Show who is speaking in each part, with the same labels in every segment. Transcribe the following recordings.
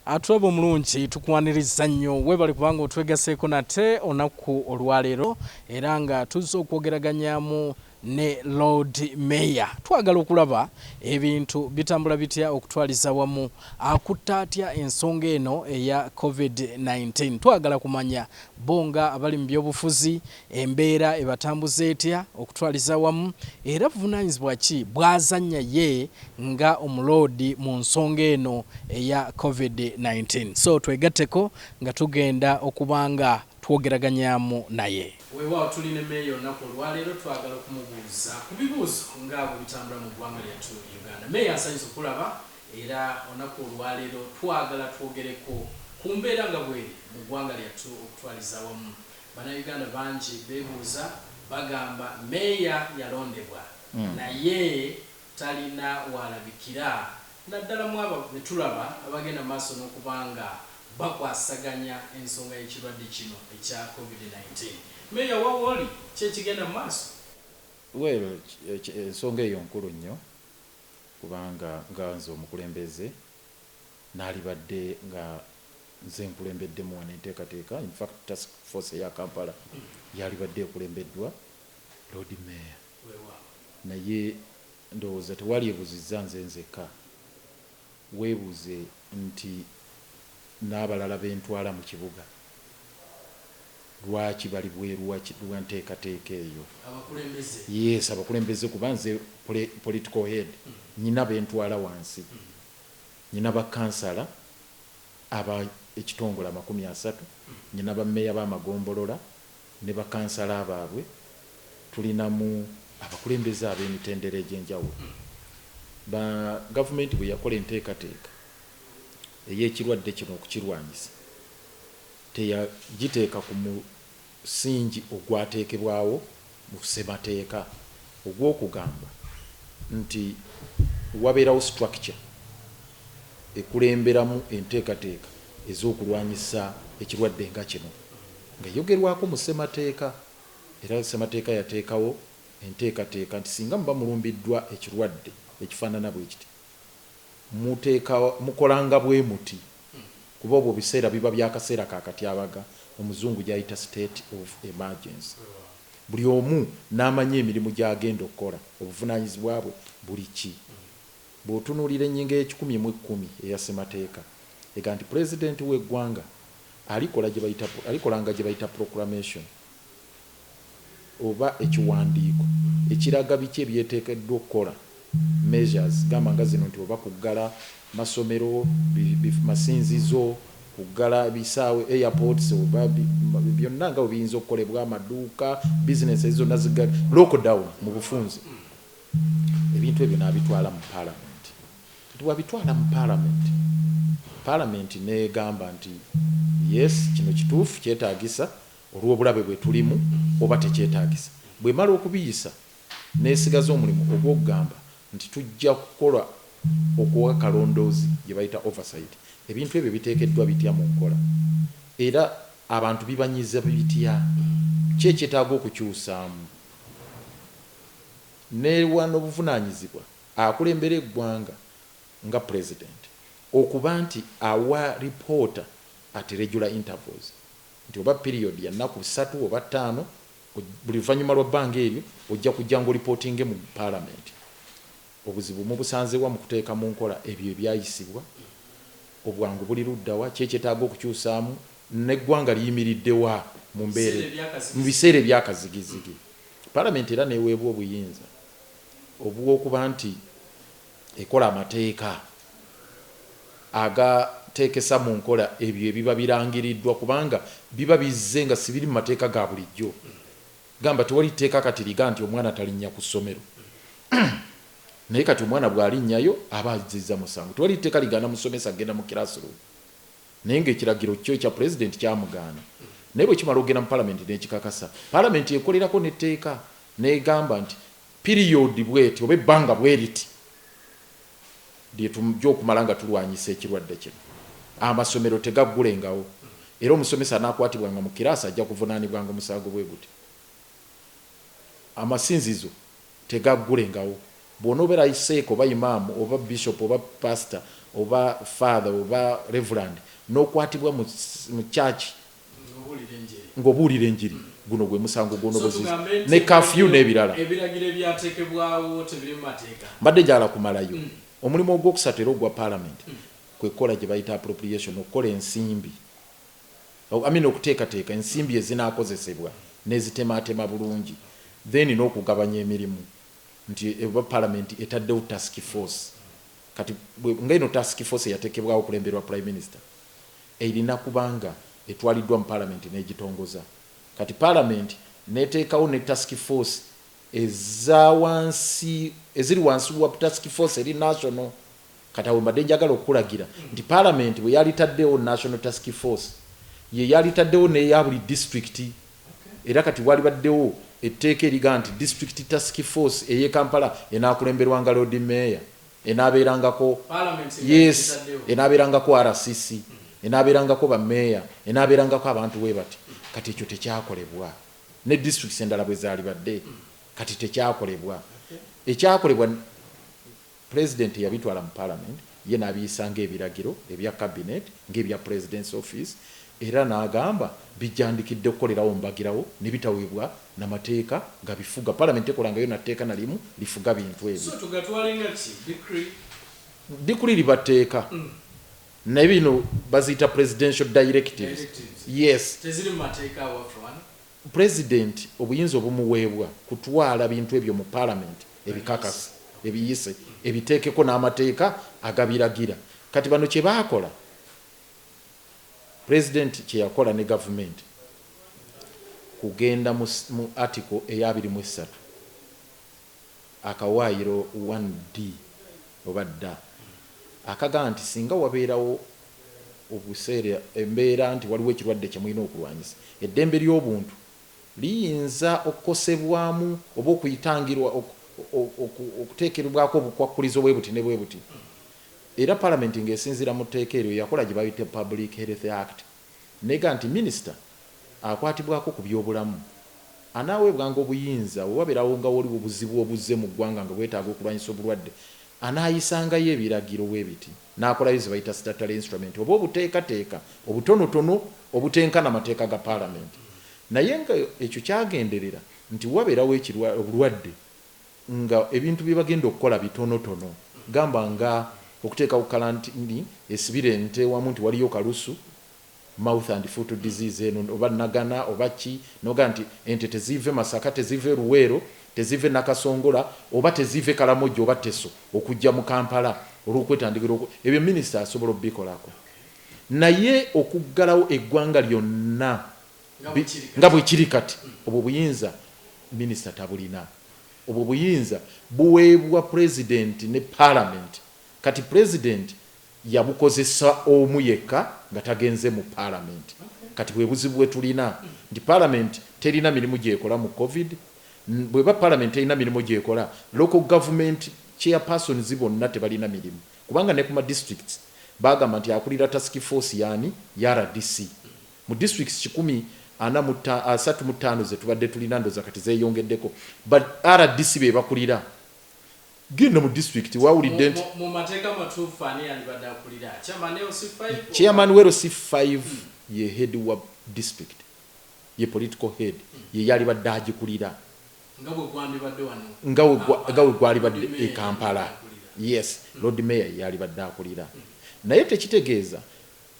Speaker 1: Atulabo mulungi tukwaniriza nnyo webali kubanga otwegaseeko nate onaku olwaleero era nga tuzze okwogeraganyamu ne Lord Mayor. Twagala okulaba ebintu bitambula bitya okutwaliza wamu akutta atya ensonga eno eya COVID-19. Twagala kumanya bonga abali mu byobufuzi embeera ebatambuza etya okutwaliza wamu era buvunaanyizibwa ki bwazannya ye nga omuloodi mu nsonga eno eya COVID-19. So twegatteko nga tugenda okubanga twogeraganyamu naye. Weewaawo tulina Mayor olunaku olwaleero twagala okumubuuza ku bibuuzo ng'abo bitambula mu ggwanga lyattu Uganda. Mayor asanyusa okulaba era olunaku olwaleero twagala twogereko ku mbeera nga bweri mu ggwanga lyattu okutwaliza wamu. Bannayuganda bangi beebuuza bagamba Mayor yalondebwa naye talina walabikira naddala mu abo be tulaba abagenda maaso n'okubanga bakwasaganya ensonga y'ekirwadde kino ekya COVID-19. Mayor wawoli kyekigenda mu maaso?
Speaker 2: Well, ensonga eyo nkulu nnyo kubanga nga nze omukulembeze naalibadde nga nze nkulembeddemu wano enteekateeka. In fact task force eya Kampala yalibadde ekulembeddwa Lord Mayor. Naye ndowooza tewali ebuzizza nze nzekka, weebuuze nti n'abalala bentwala mu kibuga lwaki bali bweru wa nteekateeka eyo. Yes, abakulembeze kuba nze political head nyina bentwala wansi, nyina bakansala aba ekitongole 30, nyina bammeeya b'amagombolola ne bakansala abaabwe, tulinamu abakulembeze ab'emitendera egy'enjawulo. Ba gavumenti bwe yakola enteekateeka ey'ekirwadde kino okukirwanyisa teyagiteeka ku musingi ogwateekebwawo mu ssemateeka ogw'okugamba nti wabeerawo structure ekulemberamu enteekateeka ez'okulwanyisa ekirwadde nga kino nga yogerwako mu ssemateeka. Era ssemateeka yateekawo enteekateeka nti singa muba mulumbiddwa ekirwadde ekifaanana bwe kiti mukolanga bwe muti, kuba obwo biseera biba byakaseera kakatyabaga, omuzungu gyayita state of emergency. Buli omu n'amanya emirimu gy'agenda okukola, obuvunaanyizibwa bwe buli ki. Bw'otunuulira ennyingo y'E1010 eya ssemateeka ega nti pulezidenti w'eggwanga alikolanga gye bayita proclamation oba ekiwandiiko ekiraga biki ebyeteekeddwa okukola, measures gamba nga zino nti oba kuggala masomero, masinzizo, kuggala bisaawe, airports, oba byonna nga biyinza okukolebwa, amaduuka, business zonna ziggala, lockdown mu bufunze. Ebintu ebyo n'abitwala mu parliament. Wabitwala mu parliament negamba nti yes, kino kituufu kyetaagisa olw'obulabe bwe tulimu oba tekyetaagisa. Bwe mala okubiyisa neesigaza omulimu ogw'okugamba nti tujja kukola okuwa kalondoozi gye bayita oversight. Ebintu ebyo biteekeddwa bitya mu nkola era abantu bibanyiza bitya, ki ekyetaaga okukyusaamu. Neewano obuvunaanyizibwa akulembera eggwanga nga president okuba nti awa reporter at regular intervals nti oba period ya nnaku 3 oba 5 buli luvannyuma lwa bbanga eryo ojja kujja ng'olipotinge mu parliament. Obuzibu mubusanzewa mu kuteeka mu nkola ebyo ebyayisibwa, obwangu buli luddawa, kyekyetaaga okukyusaamu, n'eggwanga liyimiriddewa mu biseera ebyakazigizigi. Parliament era neeweebwa obuyinza obw'okuba nti ekola amateeka agateekesa mu nkola ebyo ebiba birangiriddwa, kubanga biba bizze nga si biri mu mateeka ga bulijjo. Gamba tewali tteeka kati liga nti omwana talinnya ku ssomero naye kati omwana bw'alinnyayo aba azizza musango. Tewali tteeka ligaana musomesa agenda mu classroom naye ng'ekiragiro kyo ekya president kyamugaana. Naye bwe kimala ogenda mu parliament n'ekikakasa, parliament ekolerako n'etteeka n'egamba nti period bweti oba ebbanga bwe riti lye tujja okumala nga tulwanyisa ekirwadde kino. Amasomero tegaggulengawo era omusomesa anaakwatibwanga mu kiraasi ajja kuvunaanibwanga omusango bwe guti. Amasinzizo tegaggulengawo. Bw'onoobeera iseeko oba imaamu oba bishop oba pastor oba father oba reverend n'okwatibwa mu church ng'obuulira enjiri guno gwe musango gw'onobozi ne kafyu n'ebirala
Speaker 1: ebiragiro ebyateekebwawo tebiri mu mateeka
Speaker 2: mbadde gyala kumalayo omulimu ogwokusatu era ogwa parliament kwekola gye bayita appropriation okukola ensimbi okuteekateeka ensimbi ezinaakozesebwa n'ezitematema bulungi then n'okugabanya emirimu nti eba parliament etaddewo task force kati ngaino task force yateekebwawo okulemberwa prime minister erina kubanga etwaliddwa mu parliament n'egitongoza kati parliament neteekawo ne task force eziri wansi wa task force eri national kati awo mbadde njagala okulagira nti parliament bwe yalitaddewo national task force ye yalitaddewo neya buli district era kati walibaddewo etteeka eriga nti district task force eye Kampala enaakulemberwanga Lord Mayor enaabeerangako yes enaabeerangako RCC enaabeerangako bameeya enaabeerangako abantu we bati kati ekyo tekyakolebwa ne districts endala bwe zaali badde kati tekyakolebwa ekyakolebwa president yabitwala mu parliament ye n'abiyisanga ebiragiro ebya cabinet ng'ebya president's office era n'agamba bijjandikidde okukolerawo mbagirawo ne bitaweebwa n'amateeka nga bifuga parliament ekolangayo natteeka nalimu lifuga bintu ebyo decree libateeka naye bino baziyita presidential directives yes president obuyinza obumuweebwa kutwala bintu ebyo mu parliament ebikakasi ebiyise ebiteekeko n'amateeka agabiragira kati bano kye baakola president kye yakola ne government kugenda mu article eya 23 akawaayiro 1D oba dda akagaa nti singa wabeerawo obuseera embeera nti waliwo ekirwadde kye mulina okulwanyisa eddembe ly'obuntu liyinza okukosebwamu oba okuyitangirwa okuteekerebwako obukwakulizo bwe buti ne bwe buti era parliament ng'esinziira mu tteeka eryo yakola gye bayita Public Health Act nega nti minisita akwatibwako ku byobulamu anaaweebwanga obuyinza owabeerawo nga waliwo obuzibu obuzze mu ggwanga nga bwetaaga okulwanyisa obulwadde anaayisangayo ebiragiro bwe biti n'akolayo ze bayita statutory instrument oba obuteekateeka obutonotono obutenkana amateeka ga parliament naye nga ekyo kyagenderera nti wabeerawo obulwadde nga ebintu bye bagenda okukola bitonotono gamba nga okuteeka ku kalantini esibire ente wamu nti waliyo kalusu mouth and foot disease eno oba nagana oba ki noga nti ente tezive Masaka tezive Luweero tezive Nakasongola oba tezive Karamoja oba Teso okujja mu Kampala olw'okwetandikira ebyo minisita asobola obikolako naye okuggalawo eggwanga lyonna nga bwe kiri kati obwo buyinza minisita tabulina obwo buyinza buweebwa president ne parliament kati president yabukozesa omu yekka nga tagenze mu parliament kati bwe buzibu bwe tulina nti parliament terina mirimu gyekola mu covid bweba parliament terina mirimu gyekola local government chairpersons bonna tebalina mirimu kubanga ne kuma districts bagamba nti akulira task force yani ya RDC mu districts 35 ze tubadde tulina ndoza kati zeeyongeddeko but RDC be bakulira genda mu district wawulidde nti
Speaker 1: mu mateeka matuufu ani alibadde akulira
Speaker 2: chairman wero C5 ye head wa district ye political head ye yali badde agikulira nga we gwalibadde e Kampala yes Lord Mayor yali badde akulira naye tekitegeeza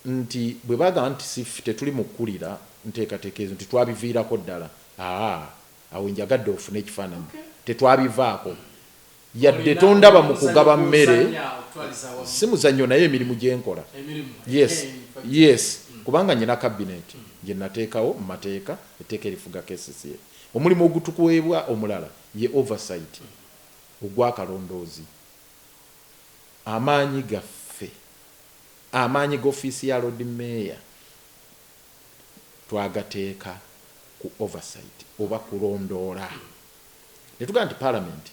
Speaker 2: nti bwe bagamba nti sif tetuli mu kukulira nteekateekezo nti twabiviirako ddala awo njagadde ofune ekifaananyi tetwabivaako yadde tondaba mu kugaba mmere si muzannyo naye emirimu gyenkola yes kubanga nyina cabinet gye nateekawo mu mateeka etteeka erifuga KCCA omulimu ogutukuweebwa omulala ye oversight ogw'akalondoozi amaanyi gaffe amaanyi g'ofiisi ya Lord Mayor twagateeka ku oversight oba kulondoola netugaa nti parliament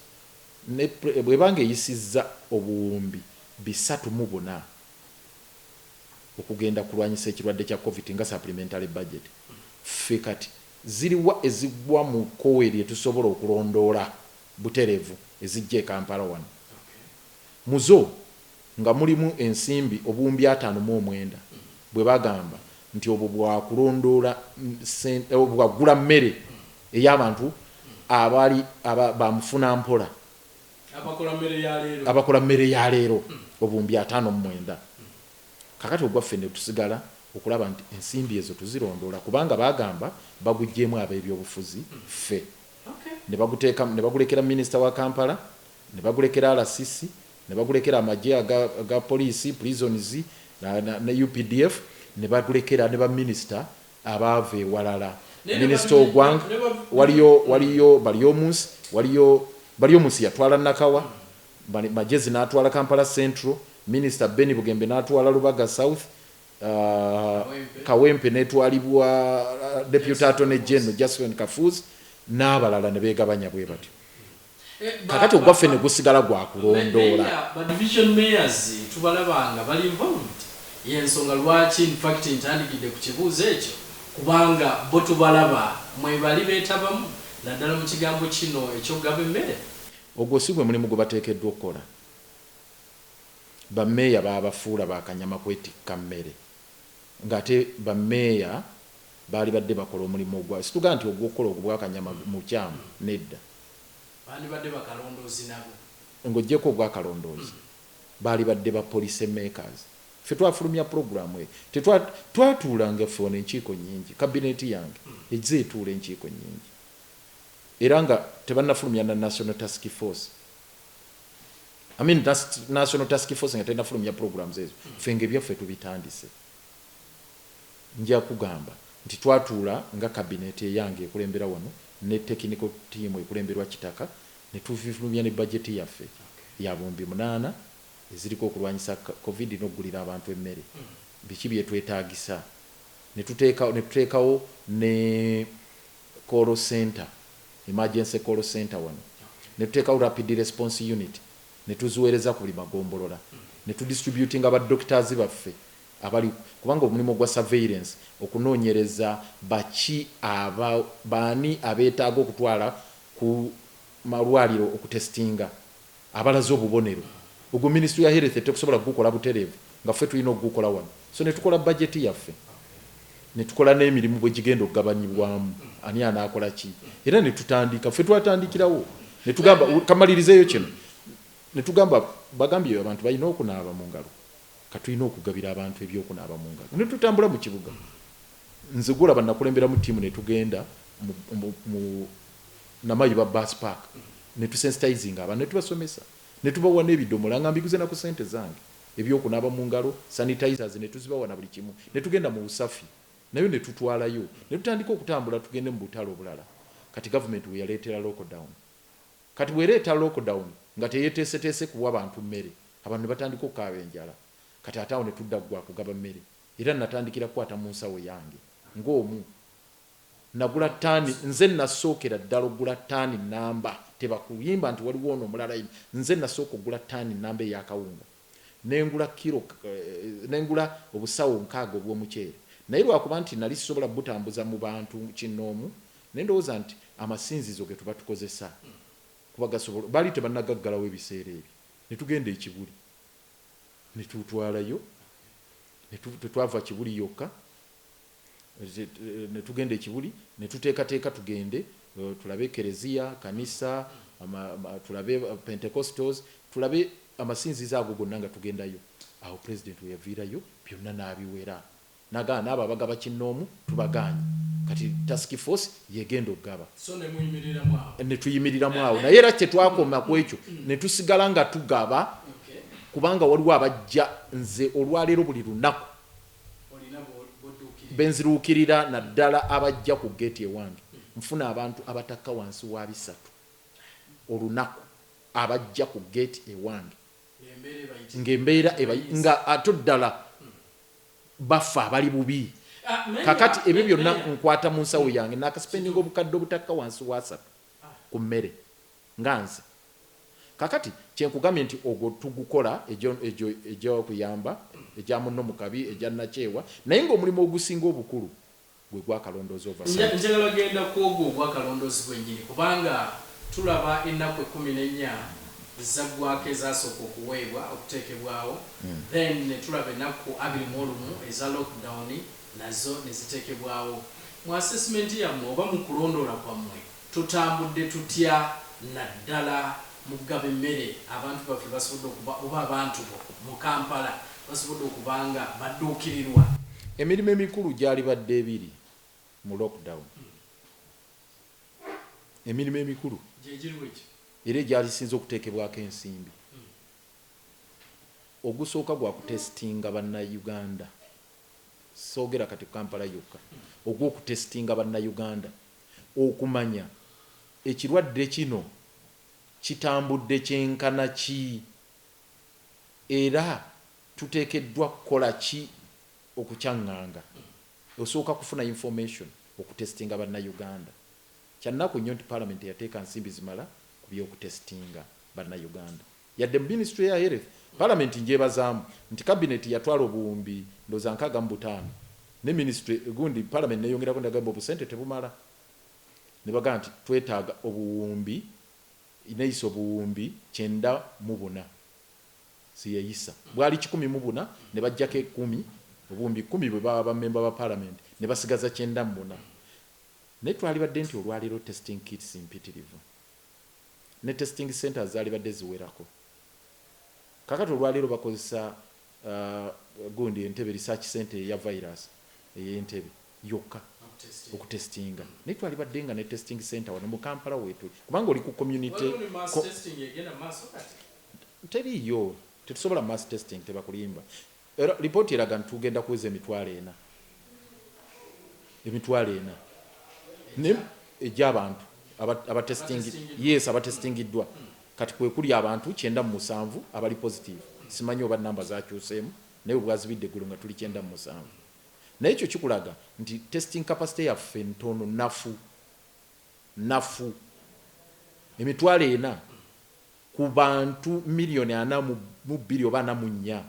Speaker 2: bwebanga eyisizza obuwumbi 304 okugenda kulwanyisa ekirwadde kya covid nga supplementary budget ffe kati ziriwa ezigwa mu kkowe lyetusobola okulondoola butereevu ezijja e Kampala wano muzo nga mulimu ensimbi obuwumbi 59 bwe bagamba nti obwo bwakulondoola bwagula mmere ey'abantu abali bamufuna mpola abakola mmere ya leero obuwumbi 59. kakati ogwaffe ne tusigala okulaba nti ensimbi ezo tuzirondoola kubanga bagamba bagugjeemu ab'ebyobufuzi ffe ne bagulekera minisita wa Kampala, ne bagulekera RCC, ne bagulekera amagye aga poliisi prisons na UPDF, ne bagulekera ne baminisita abaava ewalala. Minisita Ogwang waliyo baliomusi yatwala Nakawa, Magezi n'atwala Kampala Central, Minisita Beni Bugembe n'atwala Lubaga South, Kawempe n'etwalibwa Deputy Attorney General Josephine Kafuzi n'abalala ne beegabanya bwe batyo. Kakati ogwaffe ne gusigala gwa kulondoola.
Speaker 1: Ba division mayors tubalabanga bali involved yensonga lwaki in fact ntandikidde ku kibuuzo ekyo kubanga bo tubalaba mwe bali beetabamu naddala mu kigambo kino ekyogaba emmere.
Speaker 2: Ogwo si gwe mulimu gwe bateekeddwa okukola. Bammeeya baabafuula bakanyama kwetikka mmere ng'ate bammeeya baali badde bakola omulimu ogwa situga nti ogw'okukola ogwo bwakanyama mu kyamu nedda.
Speaker 1: Baali badde bakalondoozi nabo.
Speaker 2: Ng'oggyeko ogwakalondoozi baali badde ba police makers. Ffe twafulumya programu eyo tetwatuulanga ffe ono enkiiko nnyingi kabineti yange ejja etuula enkiiko nnyingi era nga tebannafulumya na National Task Force. National Task Force nga tennafulumya programs ezo ffe ng'ebyaffe tubitandise. Nja kugamba nti twatuula nga kabineti eyange ekulembera wano ne technical team ekulemberwa Kitaka ne tufulumya ne budget yaffe ya bombi 8 eziriko okulwanyisa COVID n'okugulira abantu emmere. Biki bye twetaagisa ne tuteekawo ne call center, emergency call center wano, ne tuteekawo rapid response unit, ne tuziweereza ku buli magombolola, ne tudistributinga abadoctors baffe abali kubanga omulimu gwa surveillance okunoonyereza baki baani abeetaaga okutwala ku malwaliro okutestinga abalaze obubonero. Ogwo Ministry ya Health tekusobola kugukola butereevu nga ffe tulina okugukola wano. So ne tukola budget yaffe, ne tukola n'emirimu bwe gigenda okugabanyibwamu ani anaakola ki, era ne tutandika ffe twatandikirawo ne tugamba kamalirizeeyo kino ne tugamba bagambye abantu balina okunaaba mu ngalo katulina okugabira abantu ebyokunaaba mu ngalo. Ne tutambula mu kibuga nze gulaba nakulembera mu ttiimu ne tugenda mu Namayiba bus park ne tusensitizing abantu ne tubasomesa ne tubawa n'ebidomola nga mbiguze na ku ssente zange ebyokunaaba mu ngalo sanitizers ne tuzibawa na buli kimu ne tugenda mu busafi nayo ne tutwalayo ne tutandika okutambula tugende mu butalo obulala. Kati government we yaleetera lockdown. Kati bwereeta lockdown nga teyeteeseteese kuwa abantu mmere abantu ne batandika okukaaba enjala. Kati ate awo ne tudda gwa kugaba mmere era natandikira kukwata mu nsawo yange ng'omu nagula ttaani nze nasookera ddala ogula ttaani namba tebakuyimba nti waliwo ono omulala nze nasooka ogula ttaani namba ey'akawunga nengula obusawo 6 obw'omuceere naye lwakuba nti nali sisobola butambuza mu bantu kinoomu nendowooza nti amasinzizo ge tuba tukozesa kuba gasobola baali tebannagaggalawo ebiseera ebyo ne tugenda ekibuli ne tutwalayo tetwava kibuli yokka ne tugenda ekibuli ne tuteekateeka tugende tulabe kereziya kanisa tulabe Pentecostals tulabe amasinzizo ago gonna nga tugendayo. Awo president we yaviirayo byonna n'abiwera nagana n'abo abagaba kinoomu tubaganye kati task force yegenda okugaba
Speaker 1: so ne
Speaker 2: tuyimiriramu awo naye era kyetwakoma ku ekyo ne tusigala nga tugaba kubanga waliwo abajja nze olwaleero buli lunaku benziruukirira naddala abajja ku geeti ewange nfuna abantu abatakka wansi wa 3 olunaku abajja ku geeti ewange ng'embeera nga ate ddala bafa abali bubi. Kakati ebyo byonna nkwata mu nsawo yange n'akasipendinga obukadde obutakka wansi wa 3 ku mmere nga nze. Kakati kyenkugambye nti ogwo tugukola egyo okuyamba egya munno mukabi egya nakyewa naye ng'omulimu ogusinga obukulu gwe gwakalondoozi oversight.
Speaker 1: Njagala genda ku ogwo ogwakalondoozi gwennyini kubanga tulaba ennaku 14 zaggwako ezasooka okuweebwa okuteekebwawo then ne tulaba ennaku 21 eza lockdown nazo ne ziteekebwawo. Mu assessment yammwe oba mu kulondoola kwammwe tutambudde tutya naddala mu kugaba emmere abantu baffe basobodde okuba oba abantu bo mu Kampala basobodde okuba nga badduukirirwa?
Speaker 2: Emirimu emikulu gyali badde ebiri mu lockdown. Emirimu emikulu
Speaker 1: gyegiriwo ekyo
Speaker 2: era egyalisinza okuteekebwako ensimbi. Ogusooka gwa kutesitinga bannayuganda, soogera kati Kampala yokka, ogw'okutesitinga bannayuganda okumanya ekirwadde kino kitambudde kyenkana ki era tuteekeddwa kukola ki okukyaŋŋanga. Osooka kufuna information okutesitinga bannayuganda. Kyannaku nnyo nti Parliament yateeka nsimbi zimala ku by'okutesitinga bannayuganda. Yadde mu Ministry ya Health, Parliament njebazaamu nti Cabinet yatwala obuwumbi ndooza 65 ne Ministry gundi Parliament neyongerako ndagamba obusente tebumala. Ne bagamba nti twetaaga obuwumbi ineiso obuwumbi 94 siyeyisa. Bwali 114 ne bajjako 10 obuwumbi 10 bwe baba bamemba ba Parliament ne basigaza 94. Ne twali badde nti olwaliro testing kits mpitirivu ne testing centers zaali badde ziwerako. Kakati olwaliro bakozesa gundi Entebbe Research Center ya virus ey'Entebbe yokka okutestinga. Ne twali badde nga ne testing center wano mu Kampala wetu kubanga oli ku community teriyo tetusobola mass testing tebakulimba. Era report eraga ntugenda kuweza emitwalo ena ne egy'abantu abatesting yes abatestingiddwa kati kwe kuli abantu 97 abali positive. Simanyi oba namba zakyuseemu naye obwazibidde eggulo nga tuli 97. Naye ekyo kikulaga nti testing capacity yaffe ntono nafu emitwalo ena ku bantu miliyoni 42 oba 44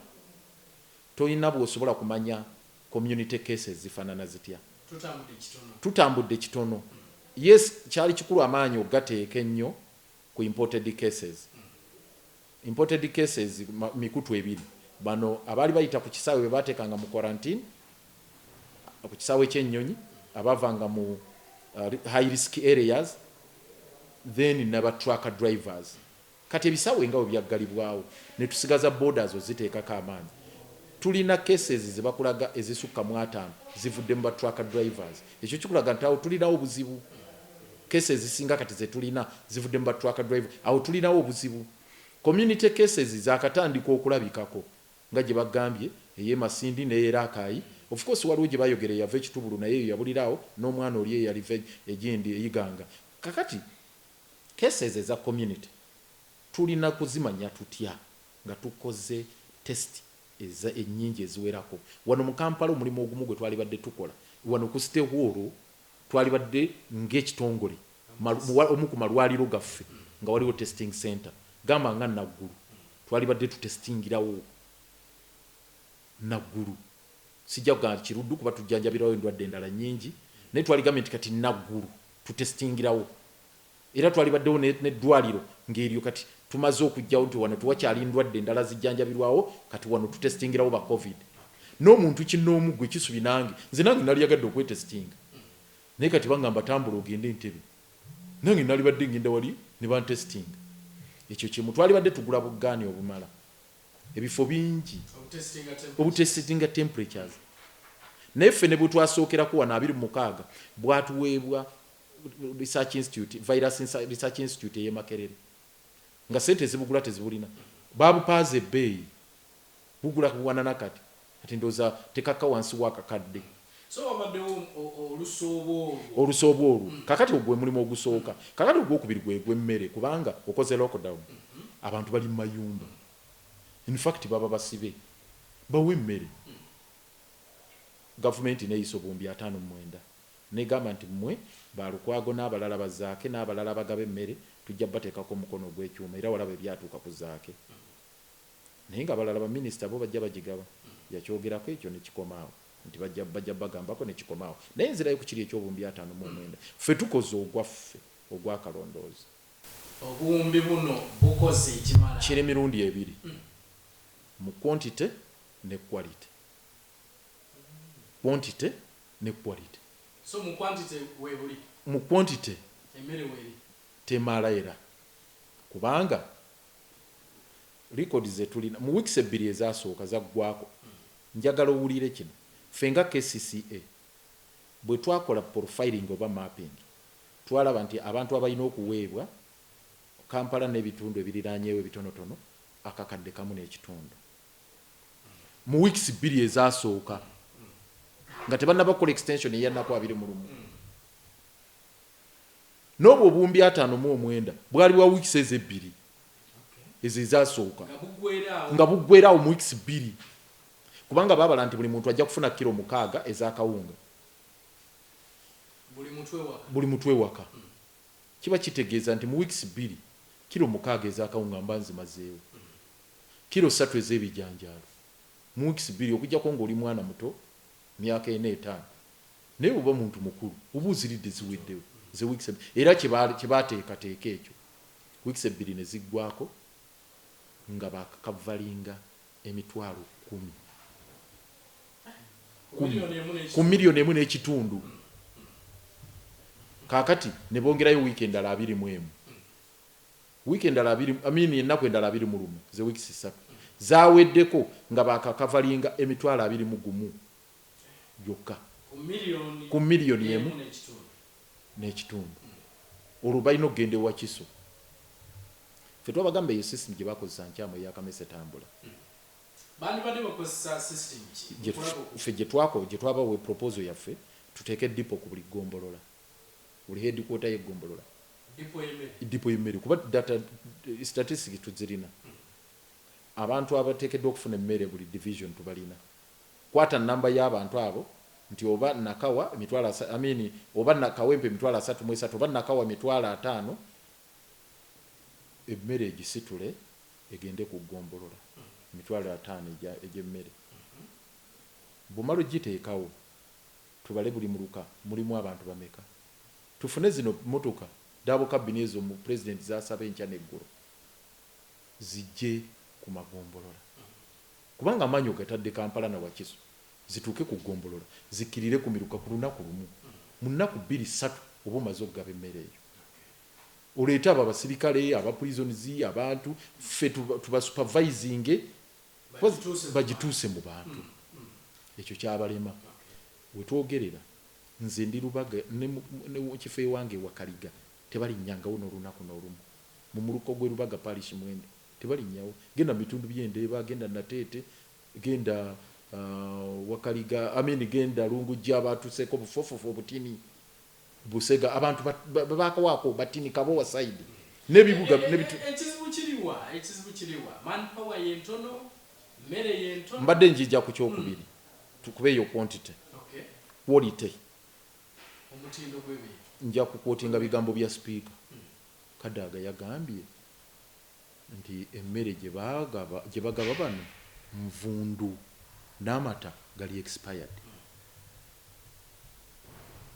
Speaker 2: tolina bw'osobola kumanya community cases zifaanana zitya. Tutambudde kitono. Yes, kyali kikulu amaanyi ogateeka ennyo ku imported cases. Imported cases mikutu ebiri. Bano abaali bayita ku kisaawe bwe baateekanga mu quarantine ku kisaawe ky'ennyonyi abavanga mu high risk areas then naba trucker drivers. Kati ebisaawe nga bwe byaggalibwawo ne tusigaza borders oziteekako amaanyi. Tulina cases zebakulaga ezisukka mu 5 zivudde mu ba trucker drivers. Ekyo kikulaga nti awo tulinawo obuzibu. Cases zisinga kati ze tulina zivudde mu ba trucker driver. Awo tulinawo obuzibu. Community cases zaakatandika okulabikako nga gye bagambye ey'e Masindi n'ey'Erakai. Of course waliwo gye bayogera yava ekitubulu naye yabulirawo n'omwana oli eyaliva egindi eyiganga. Kakati cases eza community tulina kuzimanya tutya nga tukoze test eza ennyingi eziwerako. Wano mu Kampala omulimu ogumu gwe twali badde tukola wano ku City Hall twali badde ng'ekitongole omu ku malwaliro gaffe nga waliwo testing center gamba nga Naggulu twali badde tutestingirawo Naggulu. Sijja kugamba Kiruddu kuba tujjanjabirawo endwadde endala nnyingi naye twali gambye nti kati Naggulu tutestingirawo era twali baddewo n'eddwaliro ng'eryo kati tumaze okujjawo nti wano tewakyali ndwadde endala zijjanjabirwawo kati wano tutestingirawo ba covid. N'omuntu kinnoomu gwe Kisubi nange nze nange nali yagadde okwetestinga naye kati bangamba tambula ogende Entebbe nange nali badde ngenda wali ne bantestinga. Ekyo kimu twali badde tugula bugaani obumala ebifo bingi obutestinga temperatures naye ffe ne bwe twasookerako wano 26 bwatuweebwa Research Institute Virus Research Institute ey'e Makerere nga sente zibugula tezibulina babupaaza ebbeeyi bugula kuwana nakati kati ndooza tekaka wansi w'akakadde.
Speaker 1: So wabaddewo
Speaker 2: olusoobo olwo kakati ogwe mulimu ogusooka. Kakati ogwokubiri gw'emmere kubanga okoze lockdown abantu bali mu mayumba. In fact baba basibe bawe emmere. Gavumenti neeyisa obuwumbi 59 negamba nti mmwe balukwago n'abalala bazaake n'abalala bagaba emmere tujja bateekako omukono gw'ekyuma era walaba ebyatuuka ku zaake. Naye nga abalala baminisita bo bajja bagigaba yakyogerako ekyo nekikomaawo nti bajja bagambako nekikomaawo naye nzirayo ku kiri ekyobuwumbi 59 ffe tukoze ogwaffe ogwakalondoozi.
Speaker 1: obuwumbi buno bukoze ekimala
Speaker 2: kiri mirundi ebiri mu quantity ne quality. Quantity ne quality.
Speaker 1: So mu quantity webuli.
Speaker 2: Mu quantity
Speaker 1: emmere weri
Speaker 2: temala era kubanga record ze tulina mu weeks ebbiri ezasooka zaggwako. Njagala owulire kino fenga KCCA bwe twakola profiling oba mapping twalaba nti abantu abalina okuweebwa Kampala n'ebitundu ebiriraanyeewo ebitonotono akakadde kamu n'ekitundu mu weeks bbiri ezasooka nga tebannabakola extension eyannako 21 n'obwo obuwumbi 59 bwali bwa weeks ezebbiri ezo ezasooka nga buggweeraawo mu weeks bbiri kubanga baabala nti buli muntu ajja kufuna kilo 6 ez'akawunga buli mutwe waka. Kiba kitegeeza nti mu weeks 2 kilo 6 ez'akawunga mba nzimazeewo kilo 3 ez'ebijanjaalo mu weeks 2 okujjako ng'oli mwana muto myaka 4-5 naye oba muntu mukulu oba oziridde ziweddewo ze weeks era kibaateekateeka ekyo weeks 2 ne ziggwako nga bakakavalinga emitwalo 10 ku miliyoni emu n'ekitundu. Kakati ne bongerayo weekend ala 21 weekend ala 20 ennaku endala 21 ze weeks 3 zaweddeko nga bakakavalinga emitwalo 21 byokka ku miliyoni emu n'ekitundu. Olwo balina okugenda ewa Kiso. Ffe twabagamba eyo system gye bakozesa nkyamu eyakamese tambula ffe gye twabawa proposal yaffe tuteeke dipo ku buli gombolola buli headquarter y'eggombolola dipo y'emmere kuba data statistics tuzirina abantu abateekeddwa okufuna emmere buli division tubalina kwata namba y'abantu abo nti oba nakawa emitwalo oba nakawempe emitwalo 33 oba nakawa emitwalo 5 emmere egisitule egende ku ggombolola emitwalo 5 egy'emmere bumalo giteekawo tubale buli muluka mulimu abantu bameka tufune zino motoka dabo kabini ezo mu president zasaba enkya n'eggulu zijje ku magombolola kubanga amanyo gatadde Kampala na Wakiso zituuke ku ggombolola zikirire ku miruka ku lunaku lumu mu nnaku 2-3 oba omaze okugaba emmere eyo oleeta abo abasirikale abaprisons abantu ffe tuba supervising bagituuse mu bantu ekyo kyabalema wetwogerera nze ndi Lubaga ne kifo ewange Wakaliga tebalinyangawo n'olunaku n'olumu mu muluko gwe Lubaga parish mwende tebalinyawo genda bitundu by'Endeeba genda Nateete genda Wakaliga genda Lungujja abatuseeko bufofofo obutini Busega abantu babakawaako batini Kabowa side n'ebibuga ekizibu kiriwa manpower yentono mmere yentono mbadde njija ku kyokubiri tukubeeyo quantity quality omutindo gw'ebi nja kukwotinga bigambo bya speaker Kadaga yagambye nti emmere gye bagaba bano nvundu n'amata gali expired.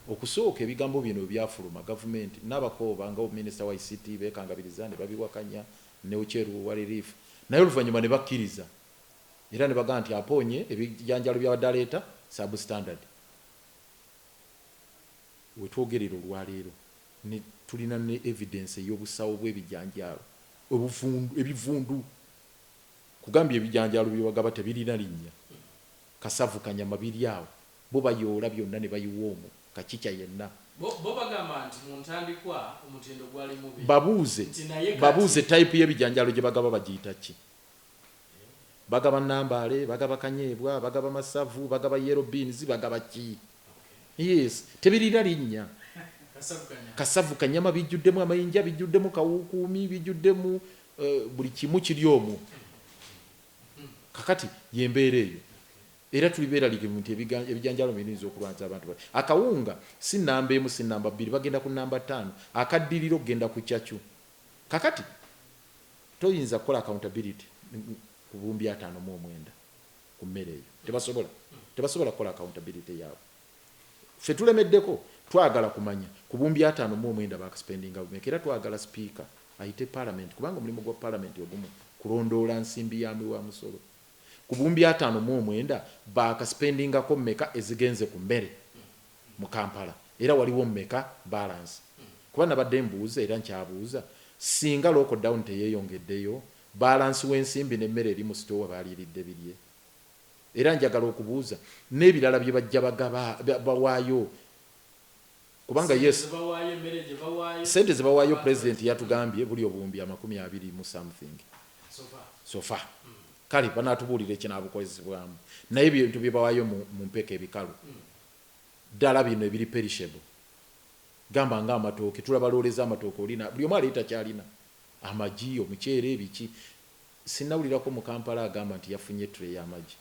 Speaker 2: Okusooka ebigambo bino byafuluma gavumenti n'abakooba nga minisita wa ICT beekangabiriza ne babiwakanya ne Ocheru wa relief naye oluvannyuma ne bakkiriza era ne bagamba nti aponye ebijanjalo by'abadaleeta substandard. Wetwogerera olwaleero tulina ne evidence ey'obusawo bw'ebijanjalo ebivundu kugambye ebijanjalo byebagaba tebirina linnya kasavu kanyama biri awo bo bayoola byonna ne bayiwa omwo kakica yenna bo bagamba nti mu ntandikwa omutindo gwali mubi babuuze type y'ebijanjalo gye bagaba bagiyita ki bagaba Nambale bagaba Kanyeebwa bagaba Masavu bagaba Yellow Beans bagaba ki yes tebirina linnya kasavu kanyama bijjuddemu amayinja bijjuddemu kawukuumi bijjuddemu buli kimu kiri omwo kakati yembeera eyo era tulibeera ligimenti ebijanjalo birinza okulwanza abantu akawunga si namba emu si namba 2 bagenda ku namba 5 akaddiriro genda ku kyacu kakati toyinza kukola accountability ku bumbi 59 ku mmere eyo tebasobola kukola accountability yaabo ffe tulemeddeko twagala kumanya ku bumbi 59 bakaspendinga bumeka era twagala speaker ayite parliament kubanga omulimu gwa parliament ogumu kulondoola nsimbi ya wa musolo ku bumbi 5.9 baakaspendingako mmeka ezigenze ku mmere mu Kampala era waliwo mmeka balance kuba nabadde mbuuza era nkyabuuza singa lockdown teyeeyongeddeyo balance w'ensimbi n'emmere eri mu sitoowa baaliiridde birye era njagala okubuuza n'ebirala bye bajja bawaayo kubanga yes sente ze bawaayo president yatugambye buli obuwumbi 20 mu something so far kale banaatubuulira ekinaabukozesebwamu naye ebintu bye bawaayo mu mpeka ebikalu ddala bino ebiri perishable gamba nga amatooke tulabalooleza amatooke olina buli omu aleeta kyalina amagi omuceere ebiki sinnawulirako mu Kampala agamba nti yafunye tray y'amagi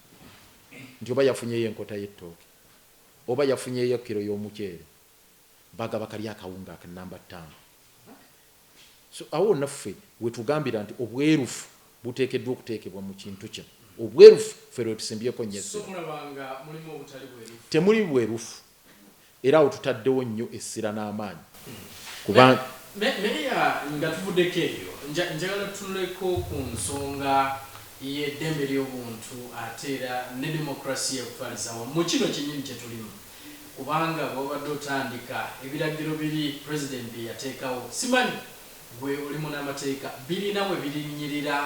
Speaker 2: nti oba yafunyeyo enkota y'ettooke oba yafunyeyo kiro y'omuceere bagaba kali akawunga aka namba 5 so awo naffe wetugambira nti obwerufu buteekeddwa okuteekebwa mu kintu kino obwerufu ffe lwe tusimbyeko nyese temuli bwerufu era awo tutaddewo nnyo essira n'amaanyi kubanga
Speaker 1: meya nga tuvuddeko eyo njagala tunuleko ku nsonga y'eddembe ly'obuntu ate era ne demokrasiya okutwaliza wamu mu kino kyennyini kye tulimu kubanga bw'obadde otandika ebiragiro biri president bye yateekawo simanyi gwe olimu n'amateeka birina we birinnyirira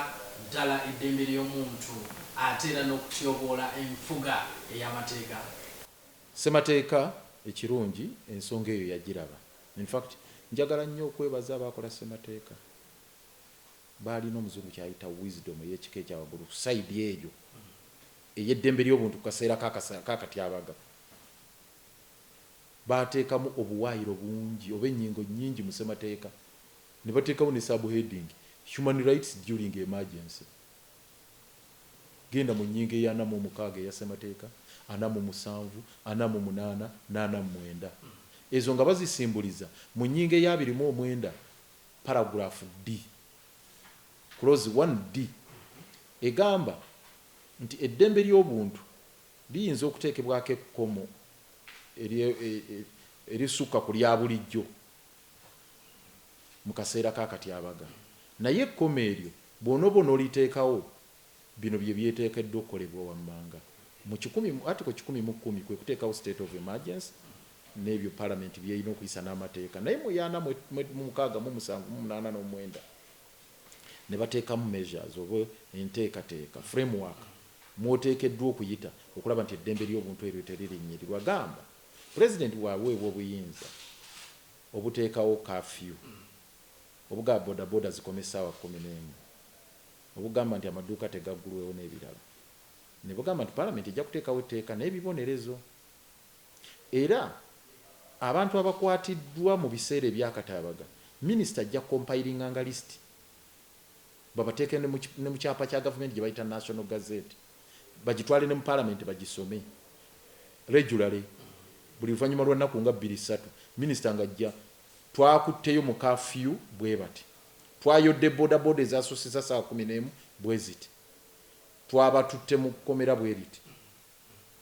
Speaker 1: ddala eddembe ly'omuntu ate era n'okutyoboola enfuga ey'amateeka
Speaker 2: ssemateeka ekirungi ensonga eyo yagiraba in fact njagala nnyo okwebaza abakola ssemateeka baalina omuzungu kyayita wisdom ey'ekika ekyawaggulu ku sayidi eyo ey'eddembe ly'obuntu ku kaseera kakatyabaga baateekamu obuwaayiro bungi oba ennyingo nnyingi mu ssemateeka ne bateekawo ne subheading human rights during emergency genda mu nnyingo eya46 eya ssemateeka 47 48 49 ezo nga bazisimbuliza mu nnyingo eya 29 paragraph D clause 1D egamba nti eddembe ly'obuntu liyinza okuteekebwako ekkomo erisukka ku lya bulijjo mu kaseera kakatyabaga naye ekkomo eryo bw'onoobona oliteekawo bino bye byeteekeddwa okukolebwa wammanga mu article 10 kwe kuteekawo state of emergency n'ebyo parliament byerina okuyisa n'amateeka naye mu 46 ne bateekamu measures oba enteekateeka framework mwoteekeddwa okuyita okulaba nti eddembe ly'obuntu eryo teririnnyirirwa gamba president bw'aweebwa obuyinza obuteekawo kafyu obugaba bodaboda zikome essaawa 11 obugamba nti amaduuka tegaggulwewo n'ebirala ne bugamba nti parliament ejja kuteekawo etteeka n'ebibonerezo era abantu abakwatiddwa mu biseera ebyakataabaga minisita ajja compilinganga list babateeke ne mu kyapa kya gavumenti gye bayita national gazette bagitwale ne mu parliament bagisome regularly buli luvannyuma lwa nnaku nga 2-3 minisita ng'ajja twakutteyo mu kafyu bwe bati twayodde bodaboda ezasoseza saa 11 bwe ziti twabatutte mu kkomera bwe riti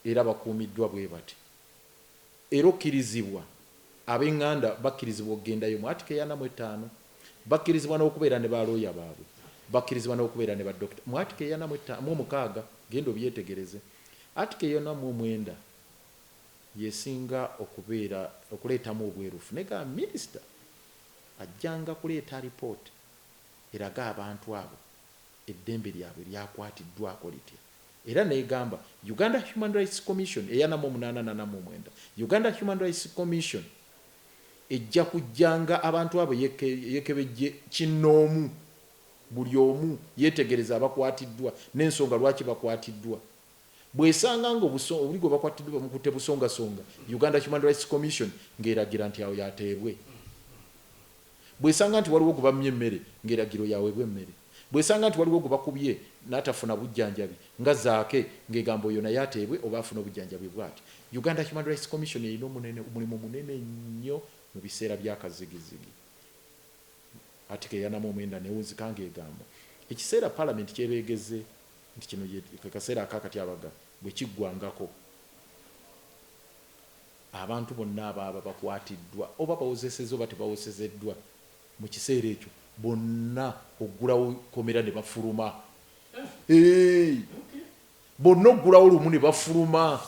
Speaker 2: era bakuumiddwa bwe bati era okkirizibwa ab'eŋŋanda bakkirizibwa okugendayo mu atike ya 45 bakkirizibwa n'okubeera ne balooya baabwe bakkirizibwa n'okubeera ne badokita mu atike ya 46 genda obyetegereze atike ya 49 yesinga okubeera okuleetamu obwerufu nega minisita ajjanga kuleeta alipooti eraga abantu abo eddembe lyabwe lyakwatiddwako litya era negamba Uganda Human Rights Commission eya 889 Uganda Human Rights Commission ejja kujjanga abantu abo yekebejje kinoomu buli omu yetegereza abakwatiddwa n'ensonga lwaki bakwatiddwa bwesanga nga obuligo bakwatiddwa bamukutte busongasonga Uganda Human Rights Commission ng'eragira nti awo yateebwe bwesanga nti waliwo gubamye emmere ng'eragiro yaweebwe emmere bwesanga nti waliwo gubakubye n'atafuna bujjanjabi nga zaake ng'egamba oyo naye ateebwe oba afuna obujjanjabi bw'ati Uganda Human Rights Commission erina omulimu munene nnyo mu biseera by'akazigizigi atike ya 49 newunzika ng'egamba ekiseera parliament kyebeegeze nti kino kaseera akakatyabaga bwe kiggwangako abantu bonna abaaba bakwatiddwa oba bawozesezza oba tebawozezeddwa mu kiseera ekyo bonna oggulawo komera ne bafuluma bonna oggulawo lumu ne bafuluma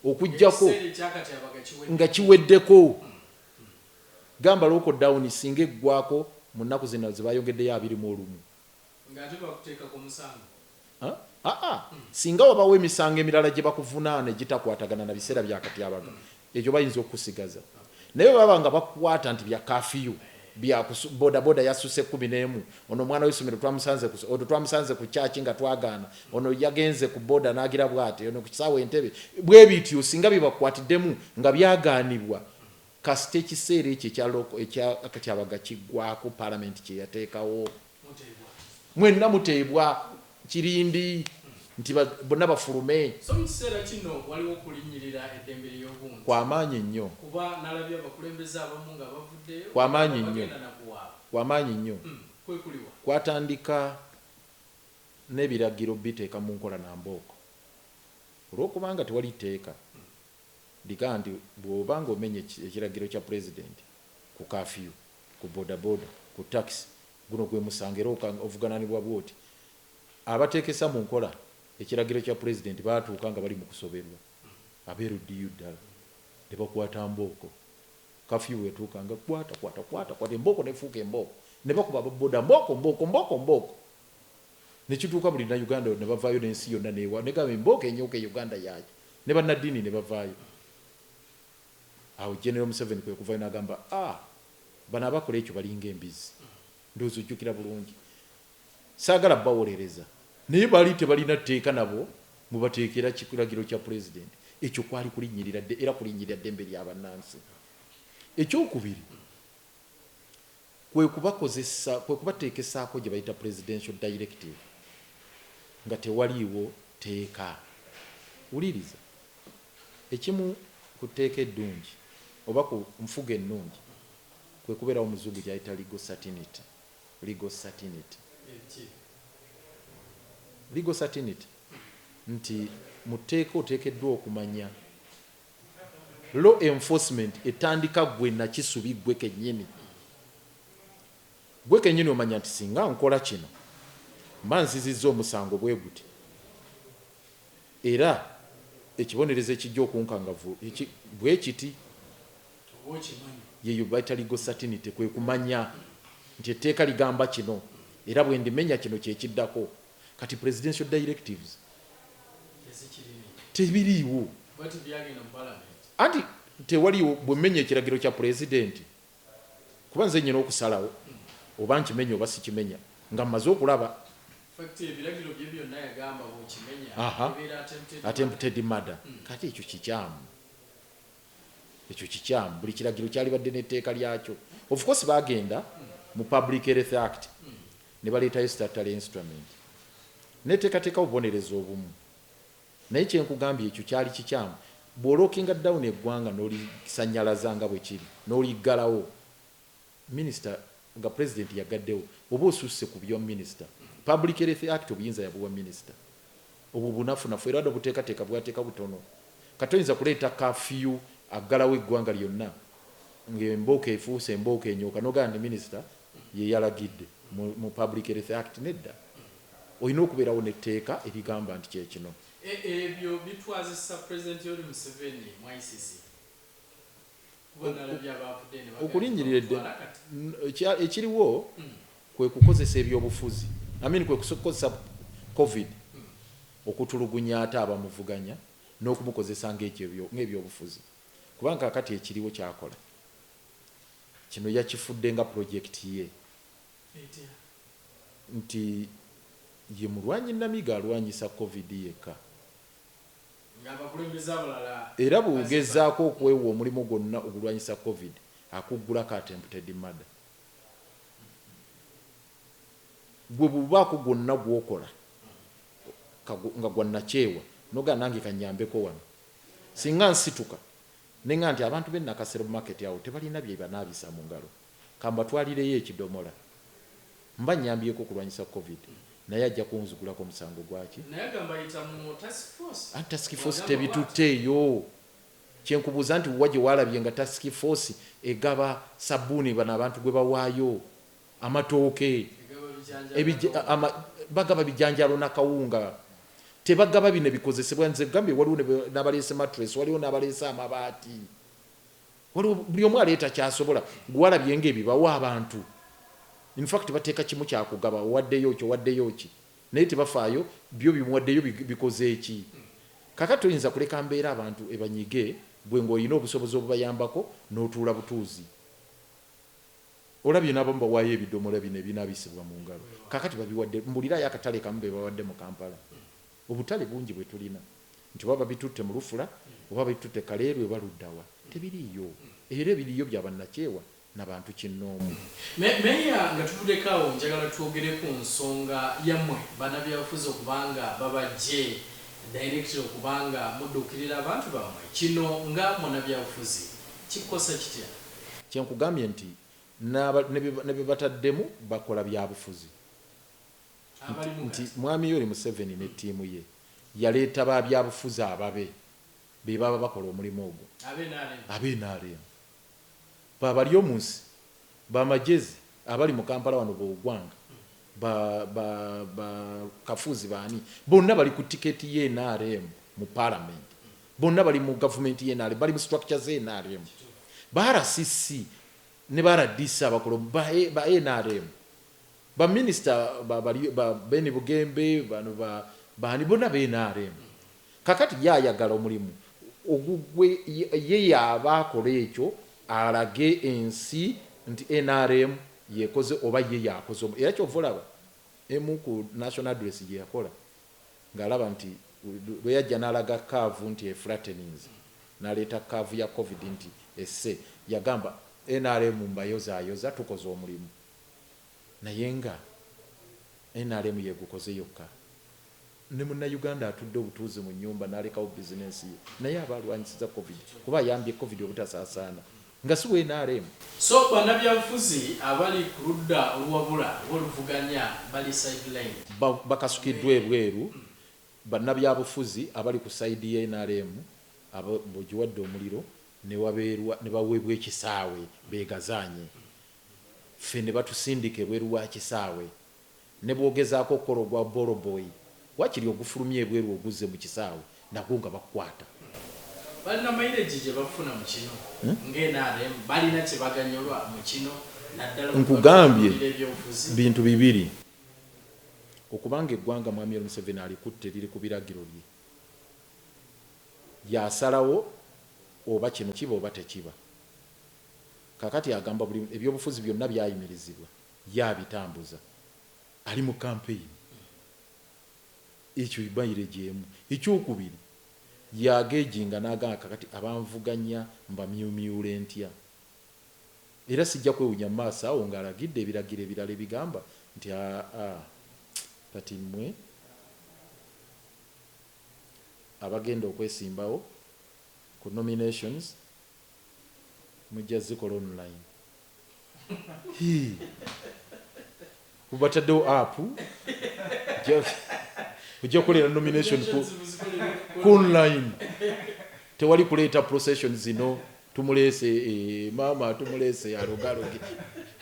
Speaker 2: okujjako nga kiweddeko gamba lockdown singa eggwako mu nnaku zino zebayongeddeyo 21 singa wabawo emisango emirala gye bakuvunaana egitakwatagana na biseera byakatyabaga ekyo bayinza okusigaza naye baba nga bakwata nti bya kafiyu bya bodaboda yasuse 11 ono mwana w'essomero twamusanze ku kyaki nga twagaana ono yagenze ku boda n'agira bwate ono ku kisaawe entebe bwe bityo singa bibakwatiddemu nga byagaanibwa kasite ekiseera ekyo ekyakatyabaga kiggwako palamenti kye yateekawo mwenna muteebwa kirindi nti bonna bafulume
Speaker 1: so mu kiseera kino waliwo okulinnyirira eddembe ly'obuntu
Speaker 2: kwamaanyi nnyo
Speaker 1: kuba nalabye abakulembeze abamu nga bavuddeyo
Speaker 2: kwamaanyi nnyo
Speaker 1: kwekuliwa
Speaker 2: kwatandika n'ebiragiro biteeka mu nkola nambooko olw'okubanga tewali tteeka liga nti bw'obanga omenya ekiragiro kya pulezidenti ku kafiyu ku bodaboda ku takisi guno gwe musango era ovugananibwa bwoti abateekesa mu nkola ekiragiro kya pulezidenti baatuuka nga bali mu kusoberwa abeerudiyo ddala ne bakwata mbooko kafiyu wetuuka nga kwata embooko nefuuka embooko ne bakuba ababoda mbooko nekituuka buli na uganda ne bavaayo n'ensi yonna neewa negamba embooko enyooka e uganda yaayo ne bannaddiini ne bavaayo awo General Museveni kwe kuvayo n'agamba bano abakola ekyo balinga embizi ndowooza ojjukira bulungi saagala bawolereza naye baali tebalina tteeka nabo mubateekera kiragiro kya pulezidenti ekyo kwali kulinnyirira era kulinnyirira ddembe ly'abannansi ekyokubiri kwe kubateekesaako gye bayita presidential directive nga tewaliiwo teeka wuliriza ekimu ku tteeka eddungi oba ku nfuga ennungi kwe kubeerawo omuzungu gyayita legal certainty nti mu tteeka oteekeddwa okumanya law enforcement etandika gwe nakisubi gwe kennyini omanya nti singa nkola kino mba nzizizza omusango bwe guti era ekibonerezo ekijja okunkangavu bwe kiti yeyo bayita legal certainty kwe kumanya nti etteeka ligamba kino era bwe ndimenya kino kyekiddako kati presidential directives tebiriiwo anti tewaliwo bwemenya ekiragiro kya pulezidenti kuba nze nyina okusalawo oba nkimenya oba sikimenya nga mmaze okulaba attempted murder kati ekyo kikyamu buli kiragiro kyalibadde n'etteeka lyakyo of course bagenda mu public health act ne baleetayo statutory instrument neteekateeka obubonerezo obumu naye kyenkugambye ekyo kyali kikyamu bw'olookinga down eggwanga n'olisanyalaza nga bwe kiri n'oliggalawo minisita nga pulezidenti yagaddewo oba osusse ku bya minisita public health act obuyinza yabuwa minisita obwo bunafunafu era obuteekateeka bwateeka butono kati oyinza kuleeta kafiyu aggalawo eggwanga lyonna ng'embooka efuuse embooka enyooka n'ogamba nti minisita ye yalagidde mu public health act nedda olina okubeerawo n'etteeka erigamba nti kyekino
Speaker 1: ebyo bitwazisa pulezidenti yoli Museveni mu ICC
Speaker 2: okulinnyirira ekiriwo kwe kukozesa ebyobufuzi kwe kukozesa covid okutulugunya ate abamuvuganya n'okumukozesa ng'ebyobufuzi kubanga kakati ekiriwo kyakola kino yakifudde nga pulojekiti ye nti ye mulwanyi Namiga alwanyisa covid yekka era bw'ogezaako okwewa omulimu gwonna ogulwanyisa covid akuggulako attempted murder gwe bubaako gwonna gwokola nga gwannakyewa noga nange kanyambeko wano singa nsituka nenga nti abantu b'enakasero market awo tebalina bye banaabisa mu ngalo kambatwalireyo ekidomola mba nyambyeko okulwanyisa covid naye ajja kunzigulako omusango gwaki task force tebituteeyo kyenkubuuza nti wajje walabye nga task force egaba sabuuni bano abantu gwe bawaayo amatooke bagaba bijanjalo nakawunga tebagaba bino bikozesebwa nze gambye waliwo n'abaleese mattress waliwo n'abaleese amabaati waliwo buli omu aleeta kyasobola gwalabye ng'ebibawa abantu in fact bateeka kimu kyakugaba waddeyo ki naye tebafaayo byo bimuwaddeyo bikoze eki kakati toyinza kuleka mbeera abantu ebanyige bwe ng'olina obusobozi obubayambako n'otuula butuuzi olabye n'abamu bawaayo ebidomola bino ebinaabisibwa mu ngalo kakati babiwadde mbulirayo akatale kamu be bawadde mu Kampala obutale bungi bwe tulina nti oba babitutte mu Lufula oba babitutte Kaleerwe baluddawa tebiriiyo era ebiriyo bya bannakyewa n'abantu kinnoomu.
Speaker 1: Meya nga tutulekaawo njagala twogere ku nsonga yammwe bannabyabufuzi okubanga babajje directly okubanga muddukirira abantu bammwe kino nga munnabyabufuzi kikukosa kitya?
Speaker 2: Kyenkugambye nti ne be bataddemu bakola byabufuzi nti mwami Yoweri Museveni ne ttiimu ye yaleeta ba byabufuzi ababe be baba bakola omulimu ogwo ab'NRM babali omunsi bamagezi abali mu Kampala wano b'ogwanga kafuzi baani bonna bali ku tiketi y'NRM mu parliament bonna bali mu gavumenti y'NRM bali mu structure z'NRM ba RCC ne ba RDC abakolo ba NRM ba minister ba Beni Bugembe bano baani bonna ba NRM kakati yayagala omulimu ogugwe ye yabakola ekyo alage ensi nti NRM yekoze oba ye yakoze era kyovulaba emu ku national address gye yakola ng'alaba nti bwe yajja n'alaga kaavu nti eflattenings n'aleeta kaavu ya covid nti esse yagamba NRM mbayozaayoza tukoze omulimu naye nga NRM yegukoze yokka ne munnayuganda atudde obutuuzi mu nnyumba n'alekawo bizinensi ye naye aba alwanyisiza covid kuba ayambye covid obutasaasaana nga si NRM.
Speaker 1: So bannabyabufuzi abali ku ludda oluwabula oluvuganya bali sideline
Speaker 2: bakasukiddwa ebweru bannabyabufuzi abali ku side ye NRM bogiwadde omuliro ne baweebwa ekisaawe beegazaanye ffe ne batusindika ebweru wa kisaawe ne bwogezaako okukola ogwa boroboy wakiri ogufulumya ebweru oguzze mu kisaawe nagwo nga bakukwata
Speaker 1: balina mileage gye bafuna mu kino ng'NRM balina kye baganyolwa mu kino naddala
Speaker 2: nkugambye bintu bibiri okubanga eggwanga mwami Yoweri Museveni alikutte liri ku biragiro bye yasalawo oba kino kiba oba tekiba kakati agamba buli ebyobufuzi byonna byayimirizibwa yabitambuza ali mu campaign ekyo ibayire gyemu ekyokubiri yagejinga n'agamba kakati abanvuganya mbamyumyule ntya era sijja kwewunya mu maaso awo ng'alagidde ebiragiro ebirala ebigamba nti kati mmwe abagenda okwesimbawo ku nominations mujja zikola online kubataddewo app ojja kukolera nomination ku online tewali kuleeta procession zino tumuleese maama tumuleese alogaloge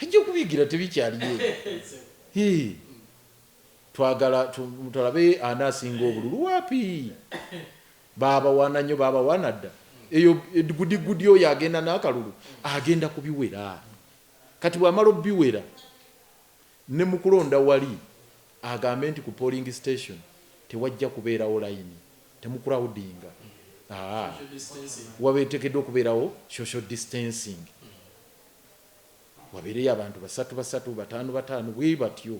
Speaker 2: ajja kubigira tebikyaliye twagala tulabe anasinga obululu wapi baba wana nnyo baba wanadda eyo gudi oyo agenda n'akalulu agenda kubiwera kati bw'amala obiwera ne mu kulonda wali agambe nti ku polling station tewajja kubeerawo layini temukurawudinga wabeetekeddwa okubeerawo social distancing wabeereyo abantu basatu bataano bwe batyo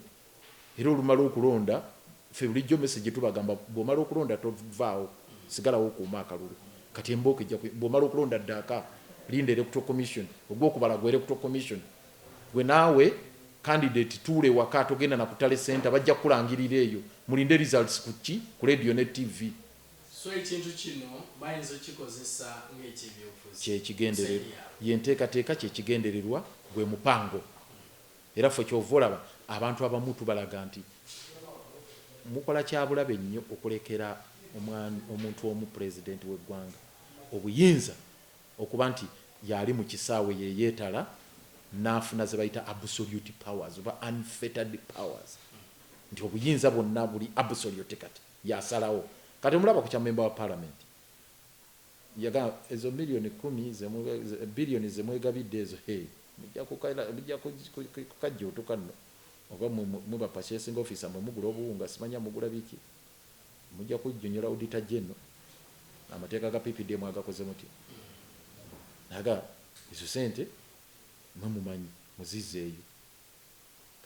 Speaker 2: era olumala okulonda ffe bulijjo message tubagamba bw'omala okulonda tovaawo sigalawo okuuma akalulu kati embooka ejja bw'omala okulonda ddaaka linda electoral commission ogwokubala gwe electoral commission gwe naawe candidate tuule waka togenda na kutale center bajja kulangirira eyo mulinde results kuki ku radio ne TV
Speaker 1: so ekintu kino bayinza kikozesa ng'ekibyobufuzi
Speaker 2: kyekigendererwa yenteekateeka kyekigendererwa gwe mupango era ffe kyovolaba abantu abamu tubalaga nti mukola kyabulabe nnyo okulekera omuntu omu pulezidenti w'eggwanga obuyinza okuba nti yali mu kisaawe yeyeetala n'afuna ze bayita absolute powers oba unfettered powers nti obuyinza bwonna buli absolute kati yasalawo kati omulaba ku kya member wa parliament yaga ezo milioni 10 bilioni zemwegabidde ezo mujja kukajja otukanno oba muba purchasing officer mugula obuwunga simanya mugula biki mujja kujjunyola auditor general amateeka ga PPDM agakoze muti naga izo sente mumanyi muzizeeyo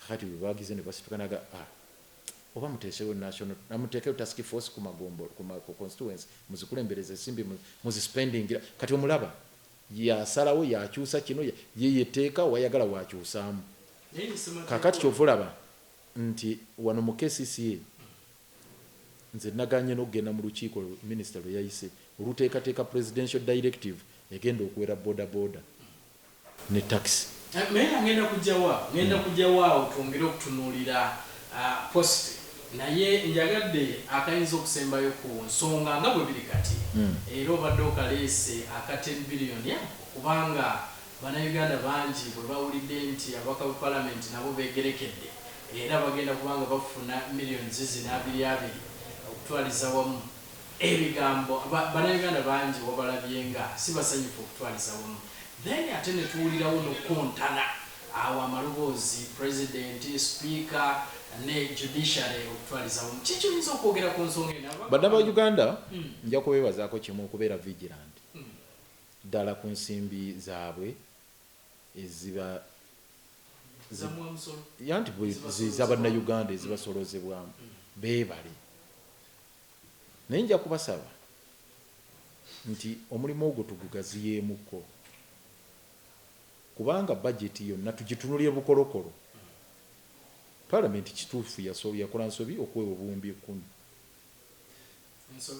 Speaker 2: kati bebagize ne basitukanaga oba muteesewo national namuteekeyo task force ku magombo ku constituency muzikulembereze simbi muzispending kati omulaba yasalawo yakyusa kino yeyeteeka wayagala wakyusaamu kakati kyovulaba nti wano mu KCCA nze naganye n'okugenda mu lukiiko minisita lwe yayise oluteekateeka presidential directive egenda okuwera boda ne taxi
Speaker 1: naye ngenda kujjawo awo twongere okutunuulira post naye njagadde akayinza okusembayo ku nsonga nga bwe biri kati era obadde okaleese aka 10 billion kubanga bannayuganda bangi bwe bawulidde nti ababaka ba palamenti nabo beegerekedde era bagenda kubanga bafuna miliyoni 22 okutwaliza wamu ebigambo bannayuganda bangi wabalabye nga si basanyufu okutwaliza wamu then ate ne tuwulirawo n'okukontana awo amaloboozi president speaker ne judiciary okutwaliza wamu kiki oyinza okwogera ku nsonga eno
Speaker 2: bannaba Uganda nja kubeebazaako kimu okubeera vigilant ddala ku nsimbi zaabwe eziba yanti z'abannayuganda ezibasolozebwamu beebale naye nja kubasaba nti omulimu ogwo tugugaziyeemuko kubanga budget yonna tugitunulire bukolokolo palamenti kituufu yakola nsobi okuwewa obuwumbi 10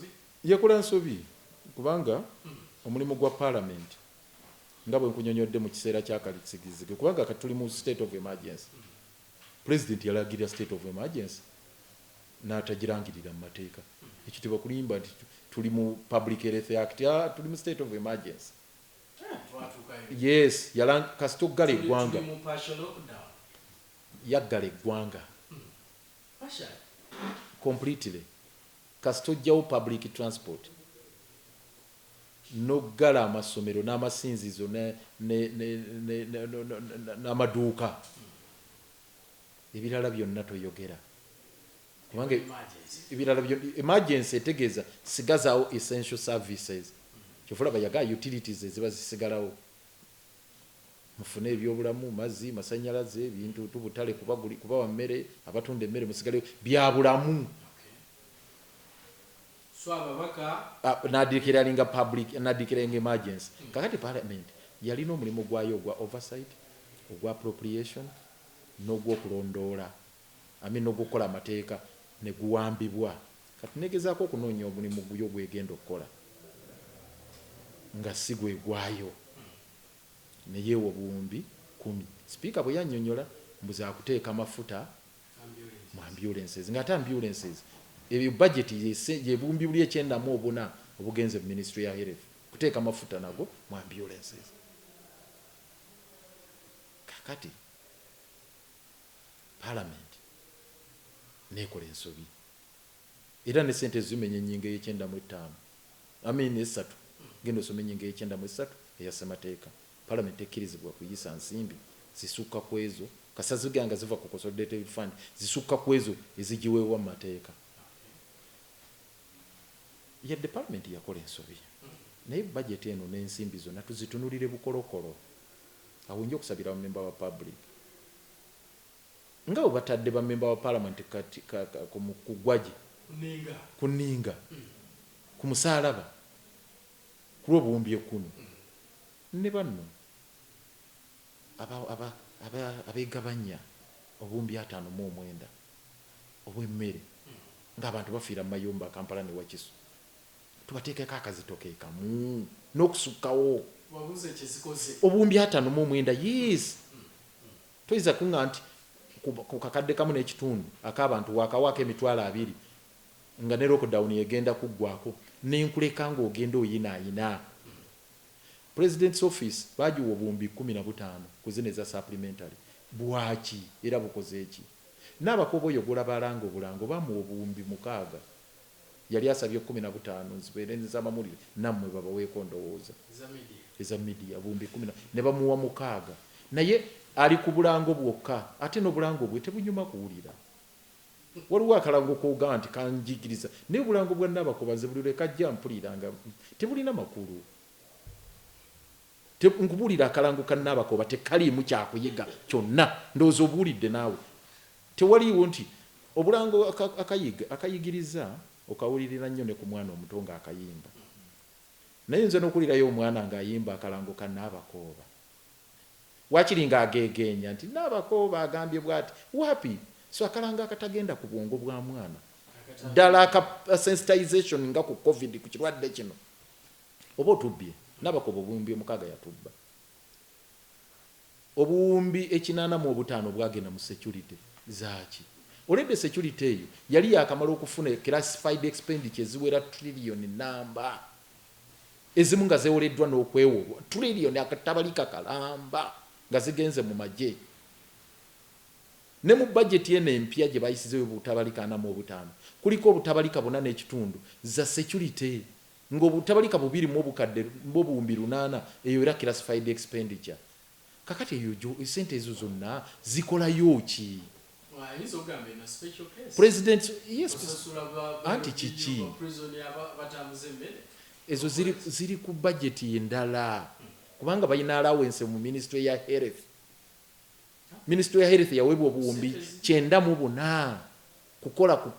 Speaker 2: yakola nsobi kubanga omulimu gwa palamenti nga bwe nkunyonyodde mu kiseera kyakalisigizige kubanga kati tuli mu state of emergency president yalagirira state of emergency n'atagirangirira mu mateeka ekyo tebakulimba nti tuli mu public health act tuli mu state of emergency yes kasita oggala eggwanga yaggala eggwanga completely kasita ojjawo public transport noggala amasomero n'amasinzizo n'amaduuka ebirala byonna toyogera kubanga ebirala emergency etegeeza sigazaawo essential services kyofulaba yaga utilities eziba zisigalawo mufune ebyobulamu mazzi masanyalaze ebintu tubutale kubawa mmere abatunda emmere musigaleyo byabulamu nadikiralinga public nadikiralinga emergency kakati parliament yalina omulimu gwayo ogwa oversight ogwa appropriation n'ogwokulondoola n'ogwokukola amateeka neguwambibwa kati negezaako okunoonya omulimu guyo gwegenda okukola nga si gwegwayo neyeewa obuwumbi 10 sipiika bwe yannyonnyola mbuza akuteeka amafuta mu ambulances ng'ate ambulances ebyo budget yebuwumbi buli 94 obugenze mu ministry ya health kuteeka amafuta nago mu ambulances kakati parliament nekola ensobi era ne sente zimenya ennyingo y'95 esatu genda osoma ennyingo y'93 eyasemateeka parliament ekkirizibwa kuyisa nsimbi zisukka ku ezo kasaziganga ziva ku consolidated fund zisukka ku ezo ezigiweebwa mu mateeka yadde parliament yakola ensobi naye budget eno n'ensimbi zonna tuzitunulire bukolokolo awo nja okusabira bamemba wa public nga bwe batadde bamemba wa parliament ku ggwagi ku nninga ku musaalaba ku lw'obuwumbi 10 ne banno abeegabanya obuwumbi 59 obw'emmere ng'abantu bafiira mu mayumba Kampala ne Wakiso tubateekeko akazitoke kamu n'okusukkawo obuwumbi 59 yes toyinza kuŋŋa nti ku kakadde kamu n'ekitundu ak'abantu wakawaako emitwalo 2 nga ne lockdown yegenda kuggwako nenkuleka ng'ogenda oyinaayina President's office bagiwa obuwumbi 15 kuzina eza supplementary bwaki era bukoze eki n'abakobo oyo gulabalanga obulango bamuwa obuwumbi 6 yali asabye 15 nzibeereza amamulire nammwe babaweeko ndowooza eza media obuwumbi 10 ne bamuwa 6 naye ali ku bulango bwokka ate n'obulango bwe tebunyuma kuwulira waliwo akalango koga nti kanjigiriza naye obulango bwa Nnabakoba buli lwekajja mpuliranga tebulina makulu nkubulira akalango ka Nnabakoba tekaliimu kyakuyiga kyonna ndowooza obuwulidde naawe tewaliiwo nti obulango akayigiriza okawulirira nnyo ne ku mwana omuto nga akayimba naye nze n'okulirayo omwana ng'ayimba akalango ka Nnabakoba wakiri ng'ageegenya nti Nnabakoba agambye bw'ati wapi so akalango akatagenda ku bwongo bwa mwana ddala sensitization nga ku covid ku kirwadde kino oba otubbye Nnabakoba obuwumbi 6 yatubba obuwumbi 85 bwagenda mu security zaaki olede security eyo yali yakamala okufuna classified expenditure eziwera trillion namba ezimu nga zewoleddwa n'okwewolwa trillion akatabalika kalamba nga zigenze mu magye ne mu budget yene empya gye bayisizeyo obutabalika 45 kuliko obutabalika 4.5 za security ng'obutabalika 2 mu obukadde mbobuwumbi 8 eyo era classified expenditure kakati eyo sente ezo zonna zikolayo ki President yes anti chichi ezo ziri ku budget endala kubanga bayina allowance mu ministry ya health yaweebwa obuwumbi 9 kukola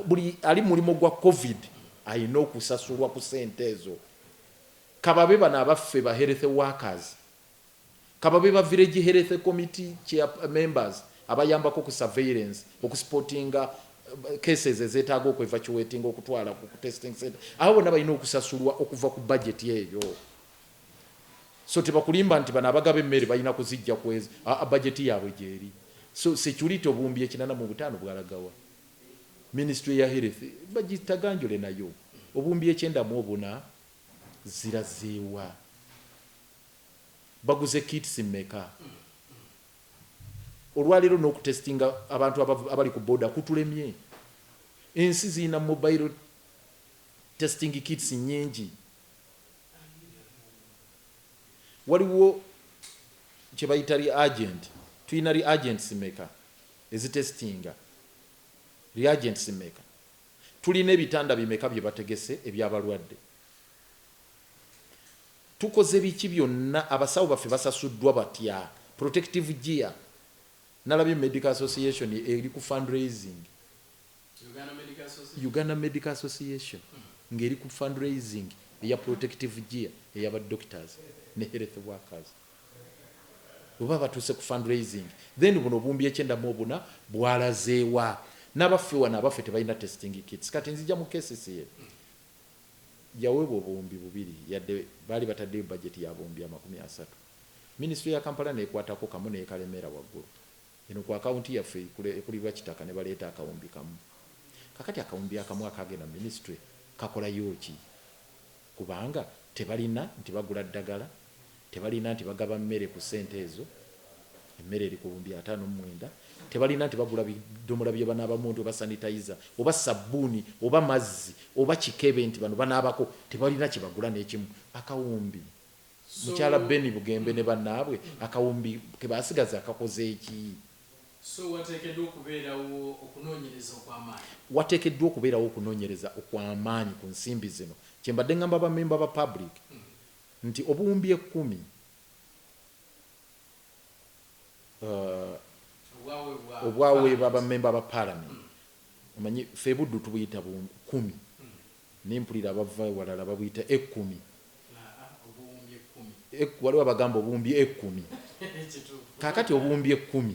Speaker 2: buli ali mulimo gwa covid ayina okusasulwa ku sente ezo kababe bano abaffe ba health workers kababe ba village health committee members abayambako ku surveillance okusportinga cases ezetaaga okwevacuating okutwala ku testing center abo bonna balina okusasulwa okuva ku budget eyo so tebakulimba nti bano abagaba emmere balina kuzijja kwezi budget yaabwe gyeri so security obuwumbi 85 bwalagawa ministry ya health bagitaganjule nayo obuwumbi 94 zirazeewa baguze kits mmeka olwaliro n'okutestinga abantu abali ku boda kutulemye ensi zina mobile testing kits nyingi waliwo kyebayita reagent tuyina reagents mmeka ezitestinga reagents mmeka tulina ebitanda bimeka bye bategese ebyabalwadde tukoze biki byonna abasawo baffe basasuddwa batya protective gear nalabye medical association eri ku fundraising Uganda Medical Association ngeri ku fundraising eya protective gear eyaba doctors ne health workers oba batuse ku fundraising then buno obuwumbi 94 bwalazeewa n'abaffe wana abaffe tebalina testing kits kati nzija mu cases ye yaweebwa obuwumbi 2 yadde baali bataddeyo budget ya buwumbi 30 ministry ya Kampala nekwatako kamu nekalemera waggulu eno ku account yaffe ekulirwa kitaka ne baleeta akawumbi kamu kakati akawumbi akamu akagenda ministry kakola yoki kubanga tebalina nti bagula ddagala tebalina nti bagaba mmere ku sente ezo emmere eri ku buwumbi 59 tebalina nti bagula bidomola bye banaaba muntu oba sanitizer oba sabbuuni oba mazzi oba kikebe nti bano banaabako tebalina kye bagula n'ekimu akawumbi mukyala Beni Bugembe ne bannaabwe akawumbi ke basigaza akakoze eki
Speaker 1: so wateekeddwa okubeerawo okunoonyereza okw'amaanyi
Speaker 2: wateekeddwa okubeerawo okunoonyereza okw'amaanyi ku nsimbi zino kyembadde ngamba bamemba ba public nti obuwumbi 10 obwaweebwa bamemba ba parliament omanyi ffe buddu tubuyita 10 nempulira abava walala babuyita 10 waliwo abagamba obuwumbi 10 kakati obuwumbi 10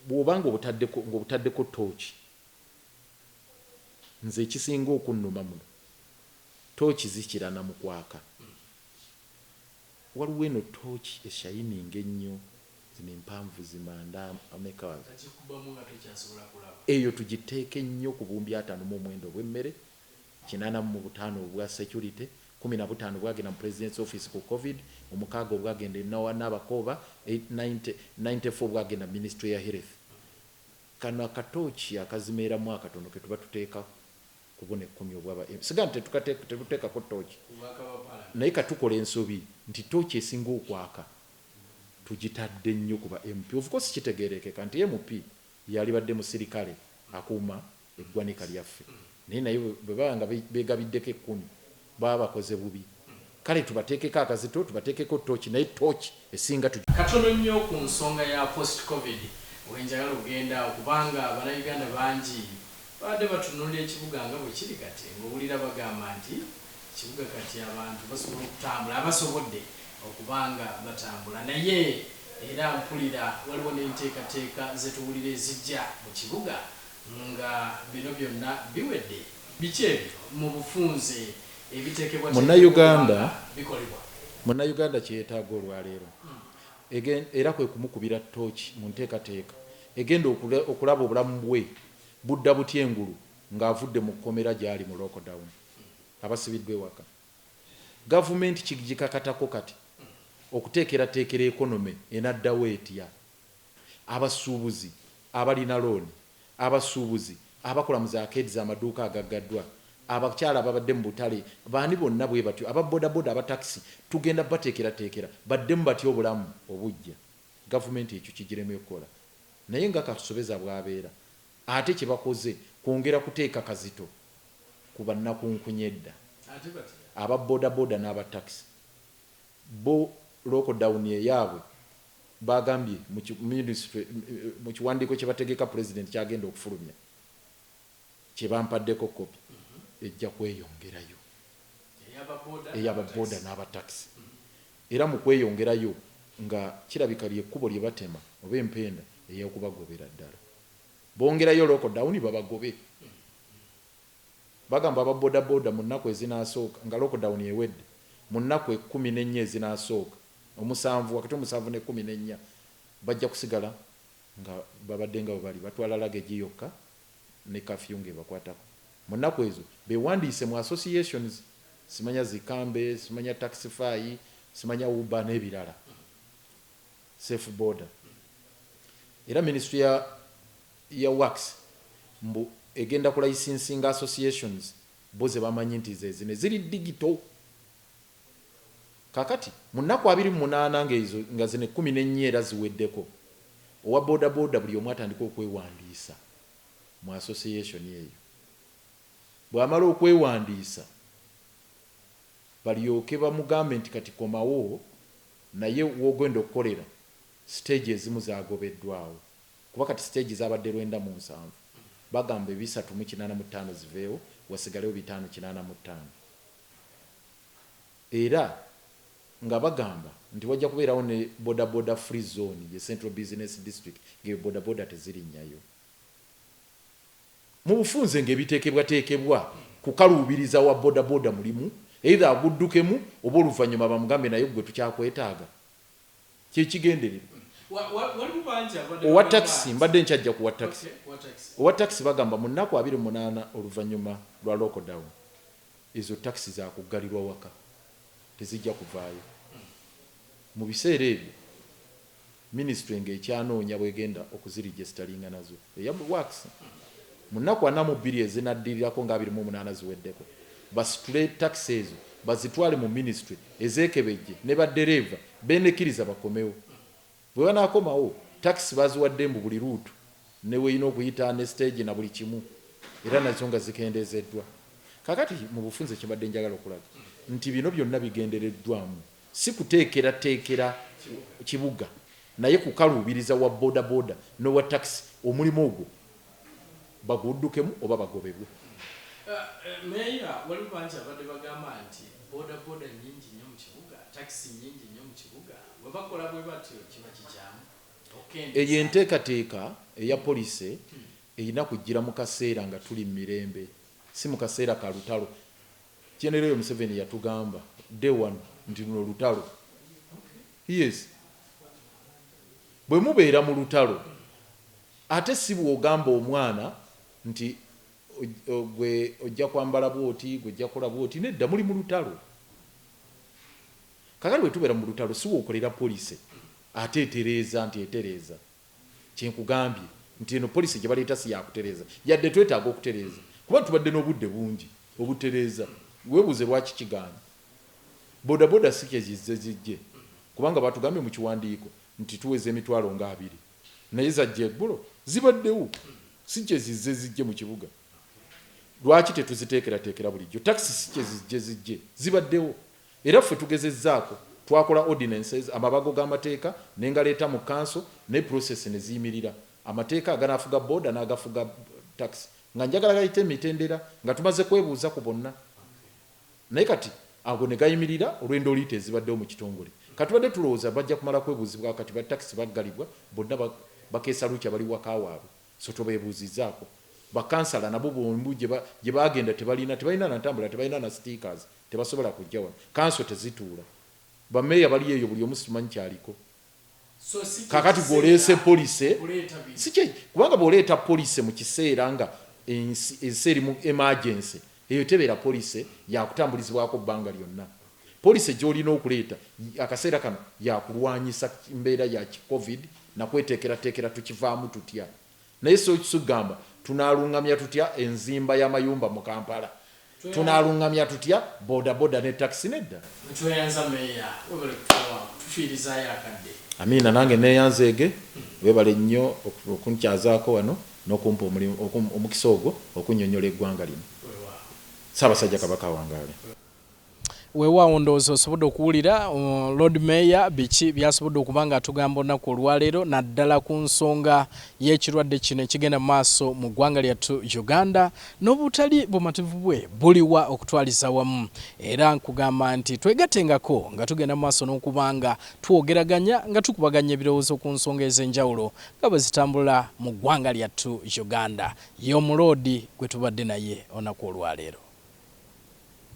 Speaker 2: bw'obanga obutaddeko tooki nze ekisinga okunnuma muno tooki zikirana mu kwaka waliwo eno tooki eshayininga ennyo zino empanvu zimanda ameka eyo tugiteeke nnyo ku buwumbi 59 obw'emmere 85 obwa security 15 bwagenda mu president's office ku covid, omukaaga obwagenda n'abakoba 94 bwagenda ministry ya health. Kano akatooki akazimeeramu akatono ke tuba tuteeka kubona 10 obwaba sigana tetuteeka ko tooki naye katukola ensobi nti tooki esinga okwaka tugitadde nnyo kuba MP. Of course kitegeerekeka nti MP yali badde musirikale akuuma eggwanika lyaffe, naye bwe baba nga beegabiddeko 10 baba bakoze bubi. Kale tubateekeko akazito, tubateekeko tooki, naye tooki esinga
Speaker 1: katono nnyo ku nsonga ya post covid wenjagala okugenda okubanga Bannayuganda bangi badde batunuulira ekibuga nga bwe kiri kati, ng'owulira bagamba nti ekibuga kati abantu basobola okutambula, abasobodde okubanga batambula, naye era mpulira waliwo n'enteekateeka zetuwulira ezijja mu kibuga nga bino byonna biwedde. Biki ebyo mu bufunze ebiteekebwa bikolebwa
Speaker 2: Munnayuganda kyetaaga olwaleero era kwe kumukubira tooki mu nteekateeka egenda okulaba obulamu bwe budda butya engulu ng'avudde mu kkomera gy'ali mu lockdown abasibiddwa ewaka. Gavumenti kigikakatako kati okuteekerateekera ekonome enaddawo etya. Abasuubuzi abalina looni, abasuubuzi abakola mu zaakedi z'amaduuka agaggaddwa, abakyala babadde mu butale, baani bonna bwe batyo, ababodaboda, abatakisi, tugenda bateekerateekera baddemu batya obulamu obujja. Gavumenti ekyo kigiremu okukola, naye nga kasobeza bwabeera ate kye bakoze kwongera kuteeka kazito ku bannakunkunyedda, ababodaboda n'abatakisi. Bo lockdown eyaabwe bagambye mu kiwandiiko kye bategeka president kyagenda okufulumya kye bampaddeko kopi ejja kweyongerayo ey'ababoda n'abatakisi. Era mu kweyongerayo nga kirabika lyekkubo lye batema oba empenda ey'okubagobera ddala. Bongerayo lockdown babagobe. Bagamba ababodaboda mu nnaku ezinaasooka nga lockdown ewedde, mu nnaku 14 ezinaasooka omusanvu wakati omusanvu ne 14 bajja kusigala nga babadde nga bali batwala luggage yokka ne kafyu ng'ebakwatako. Mu nnaku ezo bewandiise mu associations, simanya Zikambe, simanya Taxify, simanya Uber n'ebirala, Safe Border. Era ministry ya Works mbu egenda ku licensing associations boze bamanyi nti zezine ziri digital. Kakati mu nnaku 28 ng'ezo nga zine 14 era ziweddeko, owa bodaboda buli omu atandika okwewandiisa mu association eyo. Bw'amala okwewandiisa balyoke bamugambe nti kati komawo naye w'ogenda okukolera stage ezimu zagobeddwawo, kuba kati stage zabadde 97, bagamba 385 ziveewo wasigalewo 585. Era nga bagamba nti wajja kubeerawo ne bodaboda free zone ye Central Business District nge bodaboda tezirinnyayo. Mu bufunze ng'ebiteekebwateekebwa kukaluubiriza wa bodaboda mulimu either aguddukemu oba oluvannyuma bamugambe naye gwe tukyakwetaaga. Kyekigenderera owa taxi mbadde nkyajja kuwa taxi. Owa taxi bagamba mu nnaku 28 oluvannyuma lwa lockdown ezo taxi zakuggalirwa waka tezijja kuvaayo. Mu biseera ebyo ministry ng'ekyanoonya bwegenda okuziregisteringa nazo eya Works mu nnaku 42 ezinaddirirako nga 28 ziweddeko basitule taxi ezo bazitwale mu ministry ezeekebejje ne baddereeva beenekiriza bakomewo. Bwe banaakomawo taxi baziwadde mbu buli ruutu ne weeyina okuyita ne stage na buli kimu, era nazo nga zikendeezeddwa. Kakati mu bufunze kibadde njagala okulaga nti bino byonna bigendereddwamu si kuteekerateekera kibuga naye kukaluubiriza wa bodaboda n'owa taxi omulimu ogwo baguddukemu oba bagobebwe.
Speaker 1: Meya waliwo bangi abadde bagamba nti bodaboda nnyingi nnyo mu kibuga, taxi nnyingi nnyo mu kibuga, bwe bakola bwe batyo kiba kikyamu.
Speaker 2: Eyo enteekateeka eya poliisi erina kujjira mu kaseera nga tuli mu mirembe, si mu kaseera ka lutalo. General Museveni yatugamba day one nti luno lutalo. Yes. Bwe mubeera mu lutalo ate si bw'ogamba omwana nti gwe ojja kwambala bwoti, gwe ojja kukola bwoti, nedda muli mu lutalo. kakati bwe tubeera mu lutalo si wookolera poliisi ate etereeza nti etereeza kyenkugambye nti eno poliisi gye baleeta si yakutereeza yadde twetaaga okutereeza kuba tubadde n'obudde bungi obutereeza weebuuze lwaki kigaanye bodaboda si kyezizze zijje kubanga batugambye mu kiwandiiko nti tuweza emitwalo nga 2 naye zajja eggulo zibaddewo si kyezizze zijje mu kibuga lwaki tetuziteekerateekera bulijjo takisi si kyezijje zijje zibaddewo era ffe tugezezzaako twakola ordinances amabago g'amateeka nengaleeta mu kanso ne process ne ziyimirira amateeka aganaafuga boda n'agafuga taxi nga njagala gayite emitendera nga tumaze kwebuuza ku bonna naye kati ago ne gayimirira olwendo liite ezibaddewo mu kitongole katubadde tulowooza bajja kumala kwebuuzibwa kati ba taxi baggalibwa bonna bakeesa lukya bali waka waabwe so tobeebuuzizzaako bakansala nabo bombu gye bagenda tebalina natambula tebalina na stickers tebasobola kujja wano kanso tezituula bameeya bali eyo buli omu simanyi kyaliko kakati bw'oleese poliisi sikye kubanga bw'oleeta poliisi mu kiseera nga ensi eri mu emergency eyo tebeera poliisi yakutambulizibwako bbanga lyonna poliisi gy'olina okuleeta akaseera kano yakulwanyisa mbeera ya covid nakweteekerateekera tukivaamu tutya naye so kisugamba tunaalungamya tutya enzimba y'amayumba mu Kampala tunaalungamya tutya bodaboda ne taxi nedda Amina nange neyanzeege webale nnyo okunkyazaako wano n'okumpa omukisa ogwo okunnyonnyola eggwanga lino Ssaabasajja Kabaka wangaale
Speaker 1: weewaawo ndowooza osobodde okuwulira Lord Mayor biki byasobodde okuba nga atugamba olunaku olwaleero naddala ku nsonga y'ekirwadde kino ekigenda mu maaso mu ggwanga lyattu Uganda n'obutali bumativu bwe buliwa okutwaliza wamu era nkugamba nti twegattengako nga tugenda mu maaso n'okuba nga twogeraganya nga tukubaganya ebirowoozo ku nsonga ez'enjawulo nga bwe zitambula mu ggwanga lyattu Uganda ye omuloodi gwe tubadde naye olunaku olwaleero.